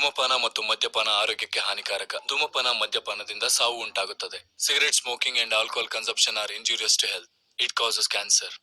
ಧೂಮಪಾನ ಮತ್ತು ಮದ್ಯಪಾನ ಆರೋಗ್ಯಕ್ಕೆ ಹಾನಿಕಾರಕ. ಧೂಮಪಾನ ಮದ್ಯಪಾನದಿಂದ ಸಾವು ಉಂಟಾಗುತ್ತದೆ. Cigarette smoking and alcohol consumption are injurious to health. It causes cancer.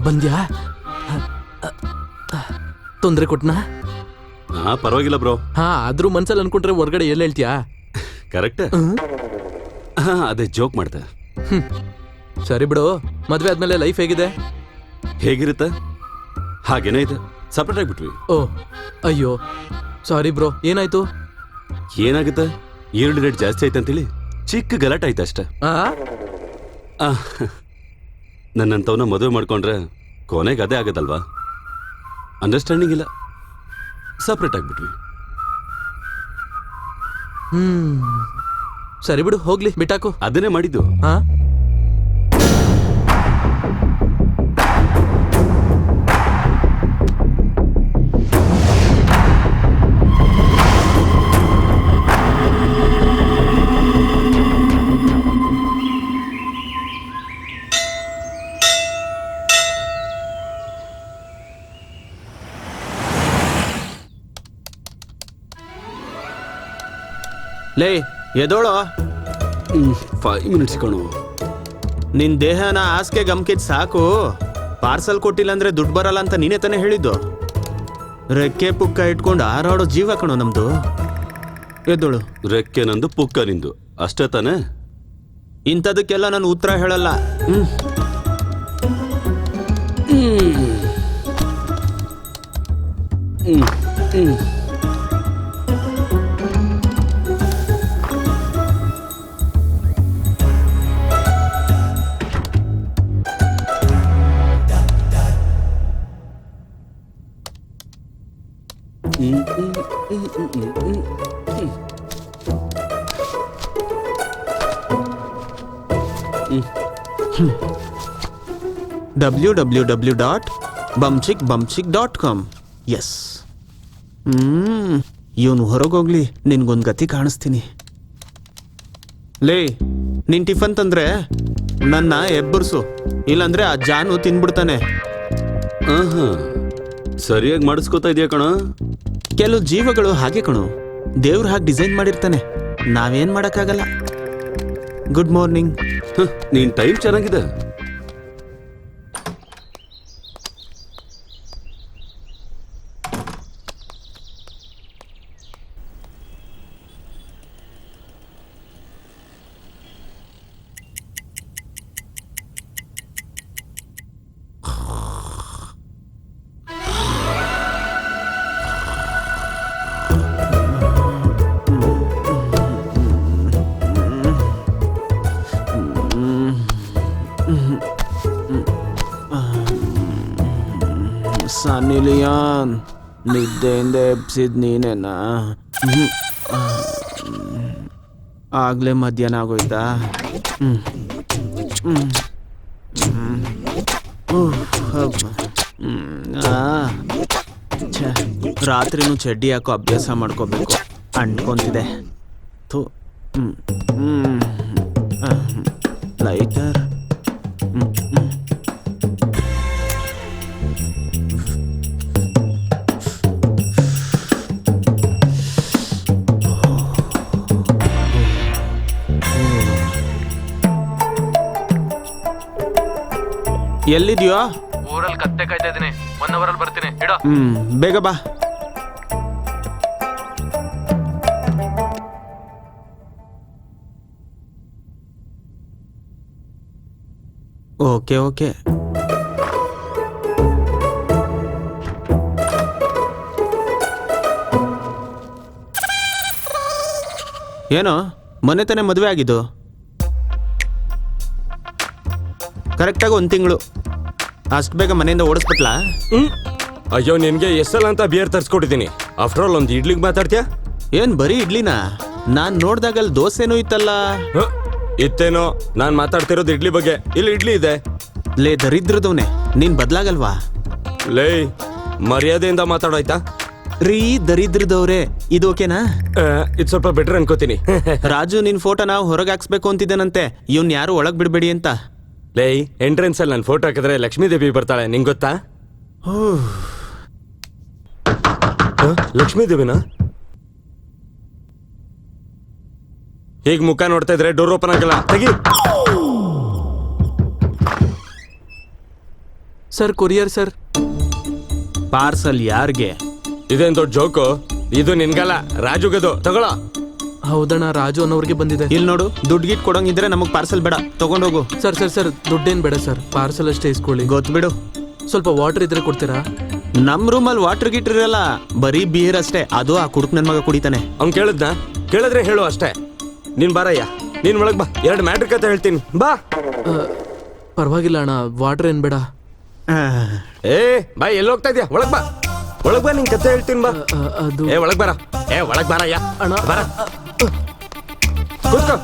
ಬಂದ್ಯಾ? ತೊಂದರೆ ಕೊಟ್ನಾ? ಹಾ ಪರವಾಗಿಲ್ಲ ಬ್ರೋ. ಹಾ ಆದ್ರೂ ಮನ್ಸಲ್ಲಿ ಅನ್ಕೊಂಡ್ರೆ ಹೊರಗಡೆ ಎಲ್ಲ ಹೇಳ್ತೀಯಾ? ಕರೆಕ್ಟ್. ಹಾ ಅದೇ ಜೋಕ್ ಮಾಡ್ದೆ. ಸರಿ ಬಿಡು. ಮದ್ವೆ ಆದ್ಮೇಲೆ ಲೈಫ್ ಹೇಗಿದೆ? ಹೇಗಿರುತ್ತೆ ಹಾಗೇನೇ ಇದೆ. ಸಪ್ರೇಟ್ ಆಗ್ಬಿಟ್ವಿ. ಓ ಅಯ್ಯೋ ಸಾರಿ ಬ್ರೋ. ಏನಾಯ್ತು? ಏನಾಗುತ್ತೆ, ಈರುಳ್ಳಿ ರೇಟ್ ಜಾಸ್ತಿ ಆಯ್ತು ಅಂತೇಳಿ ಚಿಕ್ಕ ಗಲಾಟೆ ಆಯ್ತು ಅಷ್ಟೇ. ನನ್ನಂತವನ್ನ ಮದುವೆ ಮಾಡ್ಕೊಂಡ್ರೆ ಕೊನೆಗೆ ಅದೇ ಆಗದಲ್ವಾ. ಅಂಡರ್ಸ್ಟ್ಯಾಂಡಿಂಗ್ ಇಲ್ಲ, ಸಪ್ರೇಟ್ ಆಗ್ಬಿಟ್ವಿ. ಸರಿ ಬಿಡು, ಹೋಗ್ಲಿ, ಬಿಟ್ಟಾಕು. ಅದನ್ನೇ ಮಾಡಿದ್ದು. ಹಾ ಲೇ ಎದೋಳೋ. 5 ಮಿನಿಟ್ಸ್ ಕಣು. ನಿನ್ ದೇಹನ ಹಾಸಿಗೆ ಗಮ್ಕಿದ್ ಸಾಕು. ಪಾರ್ಸಲ್ ಕೊಟ್ಟಿಲ್ಲ ಅಂದ್ರೆ ದುಡ್ಡು ಬರಲ್ಲ ಅಂತ ನೀನೇ ತಾನೇ ಹೇಳಿದ್ದು. ರೆಕ್ಕೆ ಪುಕ್ಕ ಇಟ್ಕೊಂಡು ಹಾರಾಡೋ ಜೀವ ಕಣೋ ನಮ್ದು. ಎದ್ದೋಳು. ರೆಕ್ಕೆ ನಂದು, ಪುಕ್ಕ ನಿಂದು, ಅಷ್ಟೇ ತಾನೆ. ಇಂಥದಕ್ಕೆಲ್ಲ ನಾನು ಉತ್ತರ ಹೇಳಲ್ಲ. www.bumchick.com. Yes. ಇವನು ಹೊರಗೋಗ್ಲಿ ನಿನ್ಗೊಂದು ಗತಿ ಕಾಣಿಸ್ತೀನಿ. ಲೇ ನೀನ್ ಟಿಫನ್ ತಂದ್ರೆ ನನ್ನ ಎಬ್ಬರ್ಸು, ಇಲ್ಲಾಂದ್ರೆ ಆ ಜಾನು ತಿನ್ಬಿಡ್ತಾನೆ. ಆಹಾ ಸರಿಯಾಗಿ ಮಾಡಿಸ್ಕೋತಾ ಇದೆಯಾ ಕಣ. ಕೆಲವು ಜೀವಗಳು ಹಾಗೆ ಕಣು, ದೇವ್ರು ಹಾಗೆ ಡಿಸೈನ್ ಮಾಡಿರ್ತಾನೆ, ನಾವೇನ್ ಮಾಡಕ್ಕಾಗಲ್ಲ. Good morning. ನೀನ್ ಟೈಮ್ ಚೆನ್ನಾಗಿದೆ. ಸನ್ನಿಲಿಯಾನ್ ನಿದ್ದೆಯಿಂದ ಎಬ್ಸಿದ್ ನೀನೇನಾ? ಆಗ್ಲೇ ಮಧ್ಯಾಹ್ನ ಆಗೋಯ್ತಾ? ರಾತ್ರಿನೂ ಚಡ್ಡಿ ಹಾಕೋ ಅಭ್ಯಾಸ ಮಾಡ್ಕೋಬೇಕು ಅನ್ಕೊಂತಿದೆ. ಲೈಟರ್. ಎಲ್ಲಿದ್ಯೋ? ಊರಲ್ಲಿ ಕತ್ತೆ ಕಾಯ್ತಾ ಇದೀನಿ, 1 hour ಅಲ್ಲಿ ಬರ್ತೀನಿ, ಇಡೋ. ಬೇಗ ಬಾ. Okay okay. ಏನೋ ಮೊನ್ನೆ ತಾನೇ ಮದುವೆ ಆಗಿದ್ದು? ಕರೆಕ್ಟಾಗಿ 1 ತಿಂಗಳು. ಅಷ್ಟು ಬೇಗ ಮನೆಯಿಂದ ಓಡಿಸ್ಬಿಟ್ಲಾ? ಅಯ್ಯೋ ನಿನ್ಗೆ ಎಷ್ಟಲ್ಲ ಅಂತ ಬಿಯರ್ ತರ್ಸ್ಕೊಟ್ಟಿದ್ದೀನಿ. ಆಫ್ಟರ್ ಆಲ್ ಒಂದು ಇಡ್ಲಿಗೆ ಮಾತಾಡ್ತೀಯಾ? ಏನ್ ಬರೀ ಇಡ್ಲಿನಾ? ನಾನ್ ನೋಡ್ದಾಗಲ್ಲಿ ದೋಸೆನೂ ಇತ್ತಲ್ಲ. ಇತ್ತೇನೋ, ನಾನ್ ಮಾತಾಡ್ತಿರೋದು ಇಡ್ಲಿ ಬಗ್ಗೆ. ಇಲ್ಲಿ ಇಡ್ಲಿ ಇದೆ. ಲೇ ದರಿದ್ರದವನೇ, ನೀನ್ ಬದ್ಲಾಗಲ್ವಾ? ಲೇ ಮರ್ಯಾದೆಯಿಂದ ಮಾತಾಡೋಯ್ತಾ? ರೀ ದರಿದ್ರದವ್ರೆ, ಇದು ಓಕೆನಾ? ಇದು ಸ್ವಲ್ಪ ಬೆಟರ್ ಅನ್ಕೋತೀನಿ. ರಾಜು ನಿನ್ ಫೋಟೋನ ಹೊರಗೆ ಹಾಕ್ಸ್ಬೇಕು ಅಂತಿದ್ದೇನಂತೆ, ಇವ್ನ್ ಯಾರು ಒಳಗ್ ಬಿಡ್ಬೇಡಿ ಅಂತ. ಲೇ ಎಂಟ್ರೆನ್ಸ್ ಅಲ್ಲಿ ನನ್ನ ಫೋಟೋ ಹಾಕಿದ್ರೆ ಲಕ್ಷ್ಮೀ ದೇವಿ ಬರ್ತಾಳೆ, ನಿಂಗೆ ಗೊತ್ತಾ? ಲಕ್ಷ್ಮೀ ದೇವಿನಾ? ಹೀಗ್ ಮುಖ ನೋಡ್ತಾ ಇದ್ರೆ ಡೋರ್ ಓಪನ್ ಆಗಲ್ಲ, ತೆಗಿ. Sir courier sir. ಪಾರ್ಸಲ್ ಯಾರ್ಗೆ? ಇದೇನ್ ದೊಡ್ಡ ಜೋಕು? ಇದು ನಿನ್ಗಲ್ಲ, ರಾಜುಗದು, ತಗೊಳ. ಹೌದಣ್ಣ, ರಾಜು ಅನ್ನೋರ್ಗೆ ಬಂದಿದೆ. ಇಲ್ಲಿ ನೋಡು, ದುಡ್ಡು ಗಿಟ್ ಕೊಡೋಂಗಿದ್ರೆ ನಮಗ್ ಪಾರ್ಸಲ್ ಬೇಡ, ತಗೊಂಡೋಗು. ಸರ್ ಸರ್ ಸರ್ ದುಡ್ಡೇನ್ ಬೇಡ ಸರ್, ಪಾರ್ಸಲ್ ಅಷ್ಟೇ ಇಸ್ಕೊಳ್ಳಿ. ಗೊತ್ತು. ಸ್ವಲ್ಪ ವಾಟರ್ ಇದ್ರೆ ಕೊಡ್ತೀರಾ? ನಮ್ ರೂಮಲ್ಲಿ ವಾಟರ್ ಗೀಟರ್ ಇರಲ್ಲ, ಬರೀ ಬೀರ್ ಅಷ್ಟೇ. ಅದು ಆ ಕುಡುಕ್ ನನ್ ಮಗ ಕುಡಿತಾನೆ. ಅವ್ನ್ ಕೇಳಿದ್ನ? ಕೇಳಿದ್ರೆ ಹೇಳು ಅಷ್ಟೇ. ನೀನ್ ಬಾರಯ್ಯ, ನೀನ್ ಒಳಗ್ ಬಾ, 2 ಮ್ಯಾಟ್ರ್ ಕತೆ ಹೇಳ್ತೀನಿ, ಬಾ. ಪರವಾಗಿಲ್ಲ ಅಣ್ಣ, ವಾಟರ್ ಏನ್ ಬೇಡ. ಏ ಬಾ, ಎಲ್ಲಿ ಹೋಗ್ತಾ ಇದ್ಯಾ? ಒಳಗ್ ಬಾ, ಒಳಗ್ ಬಾ, ನಿನ್ ಕತೆ ಹೇಳ್ತೀನಿ, ಬಾ. ಅದು ಒಳಗ್ ಬಾರ, ಒಳಗ್ ಬಾರಯ್ಯ, ಅಣ್ಣ. ಬಾರ, ಕೂತ್ಕೋ.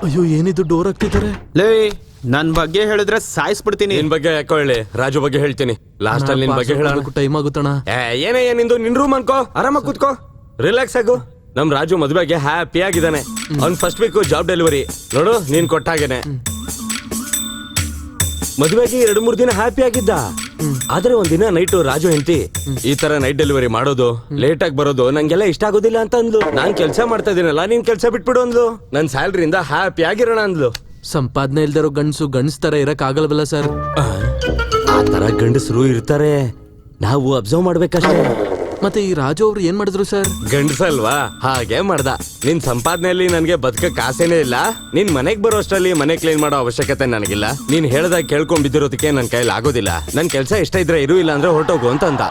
ಅಯ್ಯೋ ಏನಿದು ಡೋರ್ ಹಾಕ್ತಿದ್ದಾರೆ? ಲೇ ನನ್ ಬಗ್ಗೆ ಹೇಳಿದ್ರೆ ಸಾಯಿಸ್ಬಿಡ್ತೀನಿ. ನಿನ್ ಬಗ್ಗೆ ಯಾಕೋ ಹೇಳಿ, ರಾಜು ಬಗ್ಗೆ ಹೇಳ್ತೀನಿ. ಲಾಸ್ಟ್ ಅಲ್ಲಿ ನಿನ್ ಬಗ್ಗೆ ಹೇಳ. ಟೈಮ್ ಆಗುತ್ತಣ್ಣ. ಏನೇ ನಿಂದು, ನಿನ್ ರೂಮ್ ಅನ್ಕೋ, ಆರಾಮಾಗಿ ಕೂತ್ಕೋ, ರಿಲ್ಯಾಕ್ಸ್ ಆಗು. ನಮ್ ರಾಜು ಮದುವೆಗೆ ಹ್ಯಾಪಿ ಆಗಿದ್ದಾನೆ. ಅವ್ನ್ ಫಸ್ಟ್ ವೀಕ್ ಜಾಬ್ ಡೆಲಿವರಿ ನೋಡು, ನೀನ್ ಕೊಟ್ಟಾಗೇನೆ. ಮದುವೆಗೆ 2-3 ದಿನ ಹ್ಯಾಪಿ ಆಗಿದ್ದ. ಆದ್ರೆ ಒಂದಿನ ನೈಟ್ ರಾಜು ಹೆಂಡತಿ ಈ ತರ ನೈಟ್ ಡೆಲಿವರಿ ಮಾಡೋದು, ಲೇಟ್ ಆಗಿ ಬರೋದು ನಂಗೆಲ್ಲ ಇಷ್ಟ ಆಗೋದಿಲ್ಲ ಅಂತ ಅಂದ್ಲು. ನಾನ್ ಕೆಲ್ಸ ಮಾಡ್ತಾ ಇದೀನಲ್ಲ, ನೀನ್ ಕೆಲ್ಸ ಬಿಟ್ಬಿಡು ಅಂದ್ಲು. ನನ್ ಸ್ಯಾಲ್ರಿಯಿಂದ ಹ್ಯಾಪಿ ಆಗಿರೋಣ ಅಂದ್ಲು. ಸಂಪಾದನೆ ಇಲ್ದಿರೋ ಗಂಡ್ಸ್ ತರ ಇರಕ್ ಆಗಲ್ವಲ್ಲ ಸರ್? ಆ ತರ ಗಂಡಸರು ಇರ್ತಾರೆ, ನಾವು ಅಬ್ಸರ್ವ್ ಮಾಡ್ಬೇಕಷ್ಟೇ. ಮತ್ತೆ ಈ ರಾಜು ಅವ್ರು ಏನ್ ಮಾಡಿದ್ರು ಸರ್? ಗಂಡಸಲ್ವಾ, ಹಾಗೆ ಮಾಡ್ದ. ನಿನ್ ಸಂಪಾದನೆಯಲ್ಲಿ ನನ್ಗೆ ಬದುಕಕ್ ಆಸೆನೇ ಇಲ್ಲ. ನೀನ್ ಮನೆಗ್ ಬರೋ ಅಷ್ಟರಲ್ಲಿ ಮನೆ ಕ್ಲೀನ್ ಮಾಡೋ ಅವಶ್ಯಕತೆ ನನಗಿಲ್ಲ. ನೀನ್ ಹೇಳ್ದಾಗ ಕೇಳ್ಕೊಂಡ್ಬಿದ್ದಿರೋದಕ್ಕೆ ನನ್ ಕೈಲಿ ಆಗೋದಿಲ್ಲ. ನನ್ ಕೆಲ್ಸ ಇಷ್ಟ ಇದ್ರೆ ಇರು, ಇಲ್ಲ ಅಂದ್ರೆ ಹೊರಟೋಗು ಅಂತ ಅಂದ.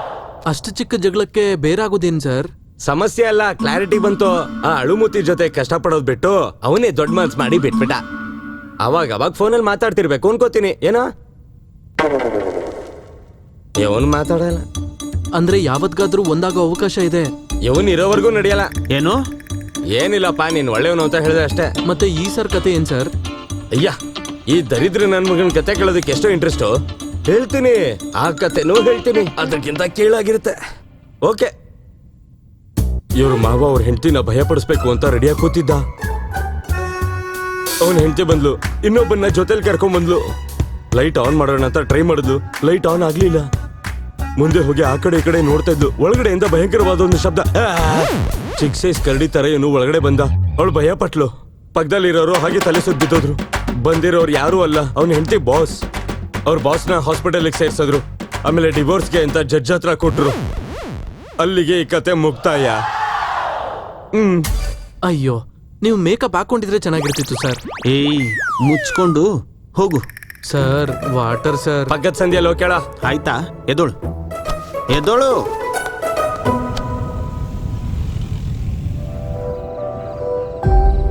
ಅಷ್ಟು ಚಿಕ್ಕ ಜಗಳಕ್ಕೆ ಬೇರಾಗೋದೇನ್ ಸರ್? ಸಮಸ್ಯೆ ಅಲ್ಲ, ಕ್ಲಾರಿಟಿ ಬಂತು. ಆ ಅಳುಮೂತಿ ಜೊತೆ ಕಷ್ಟಪಡೋದ್ ಬಿಟ್ಟು ಅವನೇ ದೊಡ್ಡ ಮನ್ಸ್ ಮಾಡಿ ಬಿಟ್ಬಿಟ್ಟ. ಅವಾಗ ಫೋನಲ್ಲಿ ಮಾತಾಡ್ತಿರ್ಬೇಕು ಅನ್ಕೋತೀನಿ. ಏನೋ ಇವನ್ ಮಾತಾಡಲ್ಲ ಅಂದ್ರೆ ಯಾವತ್ಗಾದ್ರೂ ಒಂದಾಗೋ ಅವಕಾಶ ಇದೆ. ಇವನ್ ಇರೋವರೆಗೂ ನಡೆಯಲ್ಲ. ಏನು? ಏನಿಲ್ಲಪ್ಪ, ನೀನ್ ಒಳ್ಳೆಯವನು ಅಂತ ಹೇಳಿದೆ ಅಷ್ಟೇ. ಮತ್ತೆ ಈ ಸರ್ ಕತೆ ಏನ್ ಸರ್? ಅಯ್ಯ, ಈ ದರಿದ್ರ ನನ್ ಮಗನ್ ಕತೆ ಕೇಳೋದಕ್ಕೆ ಎಷ್ಟೋ ಇಂಟ್ರೆಸ್ಟು. ಹೇಳ್ತೀನಿ, ಆ ಕತೆನೂ ಹೇಳ್ತೀನಿ, ಅದಕ್ಕಿಂತ ಕೀಳಾಗಿರುತ್ತೆ. ಓಕೆ, ಇವ್ರ ಮಾವ ಅವ್ರ ಹೆಂಡತಿನ ಭಯ ಪಡಿಸ್ಬೇಕು ಅಂತ ರೆಡಿಯಾಗಿ ಕೂತಿದ್ದ. ಅವನ ಹೆಂಡತಿ ಬಂದ್ಲು, ಇನ್ನೊಬ್ಬನ್ನ ಜೊತೆಲಿ ಕರ್ಕೊಂಡ್ ಬಂದ್ಲು. ಲೈಟ್ ಆನ್ ಮಾಡೋಣ ಅಂತ ಟ್ರೈ ಮಾಡಿದ್ಲು, ಲೈಟ್ ಆನ್ ಆಗ್ಲಿಲ್ಲ. ಮುಂದೆ ಹೋಗಿ ಆ ಕಡೆ ಈ ಕಡೆ ನೋಡ್ತಾ ಇದ್ಲು. ಒಳಗಡೆಯಿಂದ ಭಯಂಕರವಾದ ಒಂದು ಶಬ್ದ. ಚಿಕ್ಕ ಸೈಜ್ ಕರಡಿ ತರ ಏನು ಒಳಗಡೆ ಬಂದ. ಅವಳು ಭಯ ಪಟ್ಲು. ಪಕ್ಕದಲ್ಲಿರೋರು ಹಾಗೆ ತಲೆ ಸುತ್ತ ಬಿದ್ದೋದ್ರು. ಬಂದಿರೋರು ಯಾರು ಅಲ್ಲ, ಅವನ ಹೆಂಡತಿ ಬಾಸ್. ಅವ್ರ ಬಾಸ್ನ ಹಾಸ್ಪಿಟಲ್ ಸೇರ್ಸಿದ್ರು. ಆಮೇಲೆ ಡಿವೋರ್ಸ್ಗೆ ಅಂತ ಜಡ್ಜ್ ಹತ್ರ ಕೊಟ್ರು. ಅಲ್ಲಿಗೆ ಈ ಕತೆ ಮುಕ್ತಾಯ. ಅಯ್ಯೋ, ನೀವು ಮೇಕಪ್ ಹಾಕೊಂಡಿದ್ರೆ ಚೆನ್ನಾಗಿರ್ತಿತ್ತು ಸರ್. ಏಯ್, ಮುಚ್ಕೊಂಡು ಹೋಗು. Sir, water sir. ಪಕ್ಕದ ಸಂಧಿಯಲ್ಲಿ ಹೋಗ್ಯಾಳ. ಆಯ್ತಾ? ಎದ್ದೋಳು ಎದ್ದೋಳು.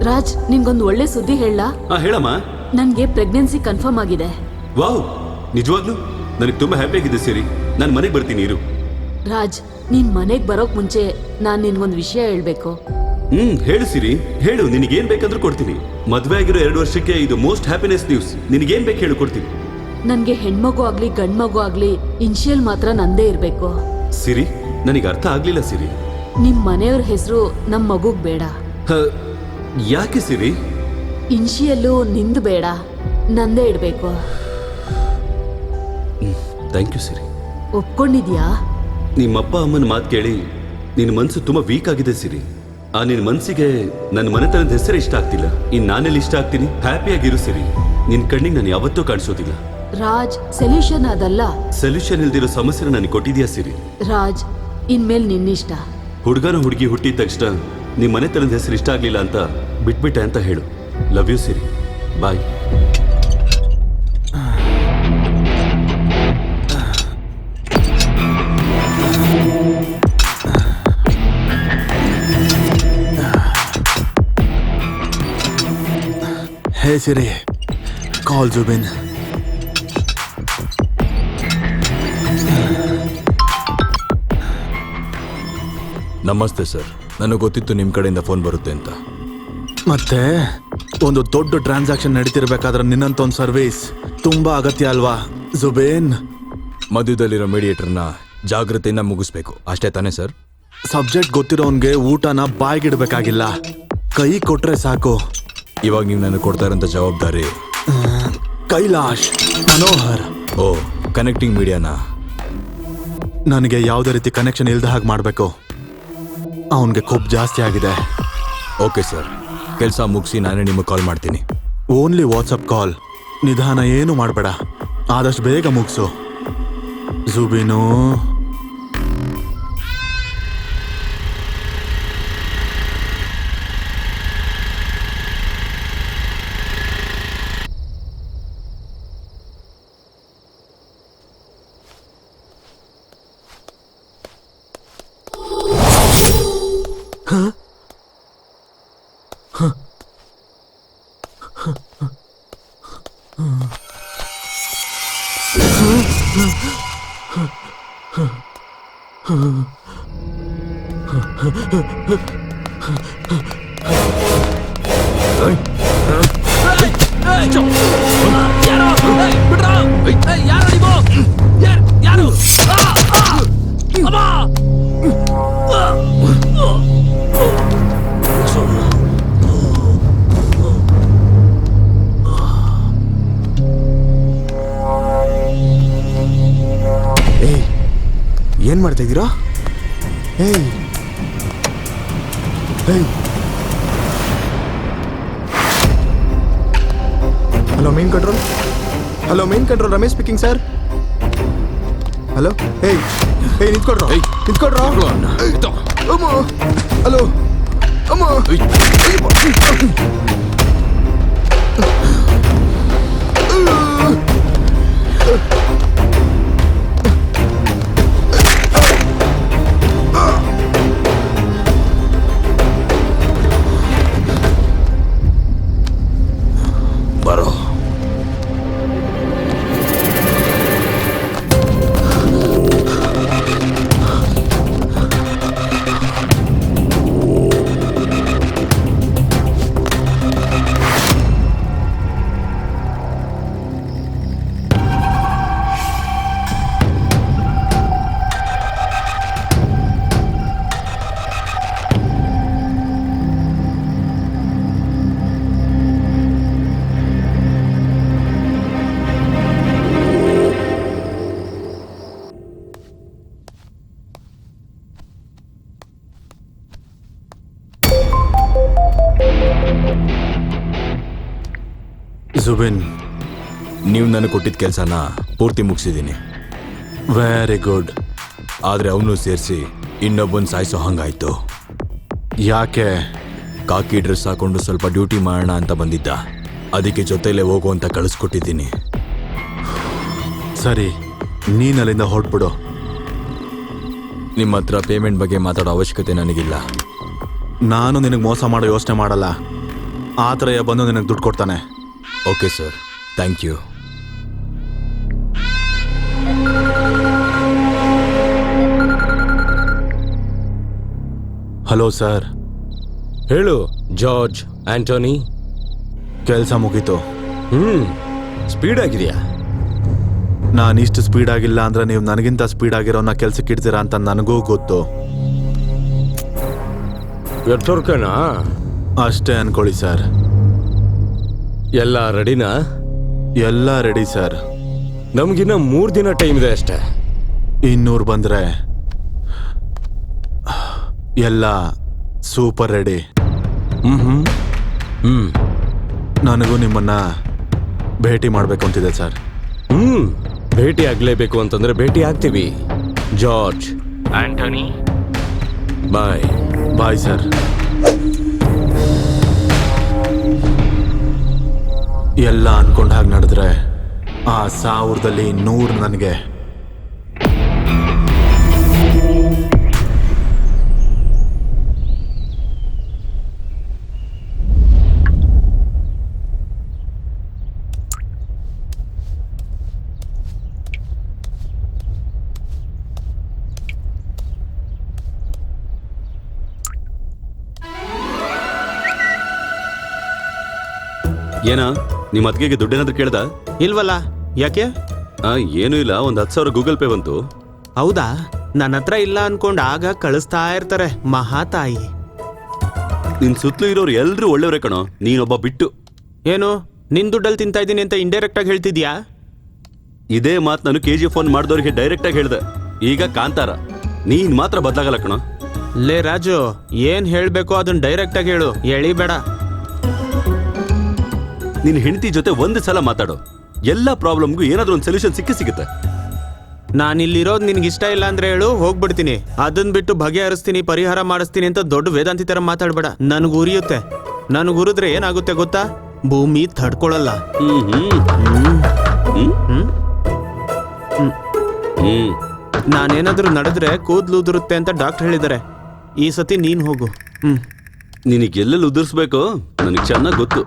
ರಾಜ್, ನಿನ್ಗೊಂದು ಒಳ್ಳೆ ಸುದ್ದಿ ಹೇಳಲಾ? ಹೇಳಮ್ಮ. ನನ್ಗೆ ಪ್ರೆಗ್ನೆನ್ಸಿ ಕನ್ಫರ್ಮ್ ಆಗಿದೆ. ವಾವ್, ನಿಜವಾಗ್ಲೂ ನನಗೆ ತುಂಬಾ ಹ್ಯಾಪಿ ಆಗಿದೆ ಸಿರಿ. ನಾನು ಮನೆಗೆ ಬರ್ತೀನಿ ಇರು. ರಾಜ್, ನೀನ್ ಮನೆಗ್ ಬರೋಕ್ ಮುಂಚೆ ನಾನ್ ನಿನ್ಗೊಂದು ವಿಷಯ ಹೇಳ್ಬೇಕು. ಹೇಳು ಸಿರಿ, ಹೇಳು. ನಿನಗೇನ್ ಬೇಕಂದ್ರೂ ಕೊಡ್ತೀನಿ. ಮದ್ವೆ ಆಗಿರೋ 2 ವರ್ಷಕ್ಕೆ ಇದು ಮೋಸ್ಟ್ ಹ್ಯಾಪಿನೆಸ್ ನ್ಯೂಸ್. ನಿನಗೇನ್ ಬೇಕು ಹೇಳು, ಕೊಡ್ತೀನಿ. ನನ್ಗೆ ಹೆಣ್ಮಗು ಆಗ್ಲಿ ಗಂಡ್ಮಗು ಆಗ್ಲಿ ಇನ್ಶಿಯಲ್ ಮಾತ್ರ ನಂದೇ ಇರ್ಬೇಕು. ಸಿರಿ, ನನಗೆ ಅರ್ಥ ಆಗ್ಲಿಲ್ಲ ಸಿರಿ. ನಿಮ್ ಮನೆಯವ್ರ ಹೆಸರು ನಮ್ ಮಗುಗ್ ಬೇಡ. ಹ, ಯಾಕೆ ಸಿರಿ? ಇನ್ಶಿಯಲ್ಲು ನಿಂದು ಬೇಡ, ನಂದೇ ಇಡ್ಬೇಕು. ಥ್ಯಾಂಕ್ ಯು ಸಿರಿ. ಒಪ್ಕೊಂಡಿದ್ಯಾ? ನಿಮ್ಮಪ್ಪ ಅಮ್ಮನ ಮಾತು ಕೇಳಿ ನಿನ್ನ ಮನಸ್ಸು ತುಂಬಾ ವೀಕ್ ಆಗಿದೆ ಸಿರಿ. ಆ ನಿನ್ನ ಮನಸ್ಸಿಗೆ ನನ್ನ ಮನೆತನದ ಹೆಸರೇ ಇಷ್ಟ ಆಗ್ತಿಲ್ಲ. ಇನ್ನು ನಾನೆಲ್ಲಿ ಇಷ್ಟ ಆಗ್ತೀನಿ? ಹ್ಯಾಪಿಯಾಗಿರು ಸಿರಿ. ನಿನ್ನ ಕಣ್ಣಿಗೆ ನಾನು ಯಾವತ್ತೂ ಕಾಣಿಸೋದಿಲ್ಲ. ರಾಜ್, ಸೊಲ್ಯೂಷನ್ ಅದಲ್ಲ. ಸೊಲ್ಯೂಷನ್ ಇಲ್ದಿರೋ ಸಮಸ್ಯೆ ನನಗೆ ಕೊಟ್ಟಿದ್ಯಾ ಸಿರಿ? ರಾಜ್, ಇನ್ಮೇಲ್ ನಿನ್ನಿಷ್ಟ. ಹುಡುಗನ ಹುಡುಗಿ ಹುಟ್ಟಿದ ತಕ್ಷಣ ನಿಮ್ಮ ಮನೆತನದ ಹೆಸರು ಇಷ್ಟ ಆಗ್ಲಿಲ್ಲ ಅಂತ ಬಿಟ್ಬಿಟ್ಟೆ ಅಂತ ಹೇಳು. Love you Siri. Bye. Hey Siri, call Zubin. ನಮಸ್ತೆ ಸರ್, ನನಗೆ ಗೊತ್ತಿತ್ತು ನಿಮ್ಮ ಕಡೆಯಿಂದ ಫೋನ್ ಬರುತ್ತೆ ಅಂತ. ಮತ್ತೆ ಒಂದು ದೊಡ್ಡ ಟ್ರಾನ್ಸಾಕ್ಷನ್ ನಡೀತಿರ್ಬೇಕಾದ್ರೆ ನಿನ್ನಂತ ಒಂದು ಸರ್ವಿಸ್ ತುಂಬಾ ಅಗತ್ಯ ಅಲ್ವಾ ಜುಬೇನ್? ಮಧ್ಯದಲ್ಲಿರೋ ಮೀಡಿಯೇಟರ್ನ ಜಾಗ್ರತೆಯಿಂದ ಮುಗಿಸ್ಬೇಕು, ಅಷ್ಟೇ ತಾನೇ ಸರ್? ಸಬ್ಜೆಕ್ಟ್ ಗೊತ್ತಿರೋನ್ಗೆ ಊಟನ ಬಾಯ್ಗಿಡ್ಬೇಕಾಗಿಲ್ಲ, ಕೈ ಕೊಟ್ರೆ ಸಾಕು. ಇವಾಗ ನೀವು ನನಗೆ ಕೊಡ್ತಾ ಇರೋಂಥ ಜವಾಬ್ದಾರಿ ಕೈಲಾಶ್ ಮನೋಹರ್. ಓ, ಕನೆಕ್ಟಿಂಗ್ ಮೀಡಿಯಾನ ನನಗೆ ಯಾವುದೇ ರೀತಿ ಕನೆಕ್ಷನ್ ಇಲ್ದ ಹಾಗೆ ಮಾಡಬೇಕು. ಅವನಿಗೆ ಕೊಬ್ಬು ಜಾಸ್ತಿ ಆಗಿದೆ. ಓಕೆ ಸರ್, ಕೆಲಸ ಮುಗಿಸಿ ನಾನೇ ನಿಮಗೆ ಕಾಲ್ ಮಾಡ್ತೀನಿ. ಓನ್ಲಿ ವಾಟ್ಸಪ್ ಕಾಲ್. ನಿಧಾನ ಏನು ಮಾಡಬೇಡ, ಆದಷ್ಟು ಬೇಗ ಮುಗಿಸು. ಜುಬಿನು, ಏನ್ ಮಾಡ್ತಾ ಇದ್ದೀರಾ? ಏಯ್ ಏಯ್, hello main control. Hello main control, Ramesh speaking sir. Hello. ಏಯ್ ಏಯ್, ನಿಂತ್ಕೊಡ್ರೋ ನಿಂತ್ಕೊಡ್ರೋ. ಅಮ್ಮ, ಹಲೋ ಅಮ್ಮ. ಬರೋ. ಜುಬಿನ್, ನೀವು ನನಗೆ ಕೊಟ್ಟಿದ್ದ ಕೆಲಸನ ಪೂರ್ತಿ ಮುಗಿಸಿದ್ದೀನಿ. Very good. ಆದರೆ ಅವನು ಸೇರಿಸಿ ಇನ್ನೊಬ್ಬನ ಸಾಯಿಸೋ ಹಂಗಾಯ್ತು. ಯಾಕೆ? ಕಾಕಿ ಡ್ರೆಸ್ ಹಾಕೊಂಡು ಸ್ವಲ್ಪ ಡ್ಯೂಟಿ ಮಾಡೋಣ ಅಂತ ಬಂದಿದ್ದ. ಅದಕ್ಕೆ ಜೊತೆಲೇ ಹೋಗು ಅಂತ ಕಳಿಸ್ಕೊಟ್ಟಿದ್ದೀನಿ. ಸರಿ, ನೀನು ಅಲ್ಲಿಂದ ಹೊರಟ್ಬಿಡು. ನಿಮ್ಮ ಹತ್ರ ಪೇಮೆಂಟ್ ಬಗ್ಗೆ ಮಾತಾಡೋ ಅವಶ್ಯಕತೆ ನನಗಿಲ್ಲ. ನಾನು ನಿನಗೆ ಮೋಸ ಮಾಡೋ ಯೋಚನೆ ಮಾಡಲ್ಲ. ಆ ಥರ ಬಂದು ನಿನಗೆ ದುಡ್ಡು ಕೊಡ್ತಾನೆ. Okay sir, thank you. Hello sir. ಹೇಳು ಜಾರ್ಜ್ ಆಂಟೋನಿ. ಕೆಲಸ ಮುಗೀತು. ಸ್ಪೀಡ್ ಆಗಿದೆಯಾ? ನಾನು ಇಷ್ಟು ಸ್ಪೀಡ್ ಆಗಿಲ್ಲ ಅಂದ್ರೆ ನೀವು ನನಗಿಂತ ಸ್ಪೀಡ್ ಆಗಿರೋನ್ನ ಕೆಲ್ಸಕ್ಕೆ ಇಡ್ತೀರಾ ಅಂತ ನನಗೂ ಗೊತ್ತು. ಎತ್ತೋರ್ಕನಾ? ಅಷ್ಟೇ ಅನ್ಕೊಳ್ಳಿ ಸರ್. ಎಲ್ಲ ರೆಡಿನಾ? ಎಲ್ಲ ರೆಡಿ ಸರ್. ನಮಗಿನ್ನ 3 ದಿನ ಟೈಮ್ ಇದೆ ಅಷ್ಟೇ. 200 ಬಂದ್ರೆ ಎಲ್ಲ ಸೂಪರ್ ರೆಡಿ. ನನಗೂ ನಿಮ್ಮನ್ನ ಭೇಟಿ ಮಾಡಬೇಕು ಅಂತಿದೆ ಸರ್. ಭೇಟಿ ಆಗ್ಲೇಬೇಕು ಅಂತಂದ್ರೆ ಭೇಟಿ ಆಗ್ತೀವಿ. George Antony, bye. Bye sir. ಎಲ್ಲ ಅನ್ಕೊಂಡ ಹಾಗೆ ನಡೆದ್ರೆ ಆ 1000ದಲ್ಲಿ 100 ನನಗೆ. ಏನ ನಿಮ್ಮ ಅತ್ತಿಗೆಗೆ ದುಡ್ಡೇನಾದ್ರೂ ಕೇಳ್ದ? ಇಲ್ವಲ್ಲ, ಯಾಕೆ? ಏನೂ ಇಲ್ಲ, ಒಂದು 10,000 ಗೂಗಲ್ ಪೇ ಬಂತು. ಹೌದಾ? ನನ್ನ ಹತ್ರ ಇಲ್ಲ ಅನ್ಕೊಂಡು ಆಗ ಕಳಿಸ್ತಾ ಇರ್ತಾರೆ ಮಹಾತಾಯಿ. ನಿನ್ ಸುತ್ತಲೂ ಇರೋರು ಎಲ್ರೂ ಒಳ್ಳೆಯವ್ರೆ ಕಣೋ, ನೀನೊಬ್ಬ ಬಿಟ್ಟು. ಏನು ನಿನ್ ದುಡ್ಡಲ್ಲಿ ತಿಂತಾ ಇದ್ದೀನಿ ಅಂತ ಇಂಡೈರೆಕ್ಟ್ ಆಗಿ ಹೇಳ್ತಿದ್ಯಾ? ಇದೇ ಮಾತು ನಾನು KGF ಫೋನ್ ಮಾಡಿದವ್ರಿಗೆ ಡೈರೆಕ್ಟ್ ಆಗಿ ಹೇಳ್ದೆ. ಈಗ ಕಾಂತಾರ, ನೀನ್ ಮಾತ್ರ ಬದಲಾಗಲ್ಲ ಕಣೋ. ಲೇ ರಾಜು, ಏನ್ ಹೇಳ್ಬೇಕೋ ಅದನ್ನ ಡೈರೆಕ್ಟ್ ಆಗಿ ಹೇಳು, ಎಳಿಬೇಡ. ನಿನ್ ಹೆಂಡತಿ ಜೊತೆ ಒಂದು ಸಲ ಮಾತಾಡು, ಎಲ್ಲಾ ಪ್ರಾಬ್ಲಮ್ಗೂ ಏನಾದ್ರೂ ಒಂದು ಸೊಲ್ಯೂಷನ್ ಸಿಗುತ್ತೆ. ನಾನಿಲ್ಲಿರೋದು ನಿನ್ಗೆ ಇಷ್ಟ ಇಲ್ಲ ಅಂದ್ರೆ ಹೇಳು, ಹೋಗ್ಬಿಡ್ತೀನಿ. ಅದನ್ನ ಬಿಟ್ಟು ಬಗೆಹರಿಸ್ತೀನಿ, ಪರಿಹಾರ ಮಾಡಿಸ್ತೀನಿ ಅಂತ ದೊಡ್ಡ ವೇದಾಂತಿ ತರ ಮಾತಾಡ್ಬೇಡ. ನನ್ಗೆ ಉರಿಯುತ್ತೆ. ನನಗೆ ಉರಿದ್ರೆ ಏನಾಗುತ್ತೆ ಗೊತ್ತಾ? ಭೂಮಿ ತಡ್ಕೊಳಲ್ಲ. ನಾನೇನಾದ್ರೂ ನಡೆದ್ರೆ ಕೂದ್ಲು ಉದುರುತ್ತೆ ಅಂತ ಡಾಕ್ಟರ್ ಹೇಳಿದ್ದಾರೆ. ಈ ಸತಿ ನೀನ್ ಹೋಗು. ನಿನಗೆ ಎಲ್ಲೆಲ್ಲಿ ಉದುರಿಸ್ಬೇಕು ನನಗೆ ಚೆನ್ನಾಗಿ ಗೊತ್ತು.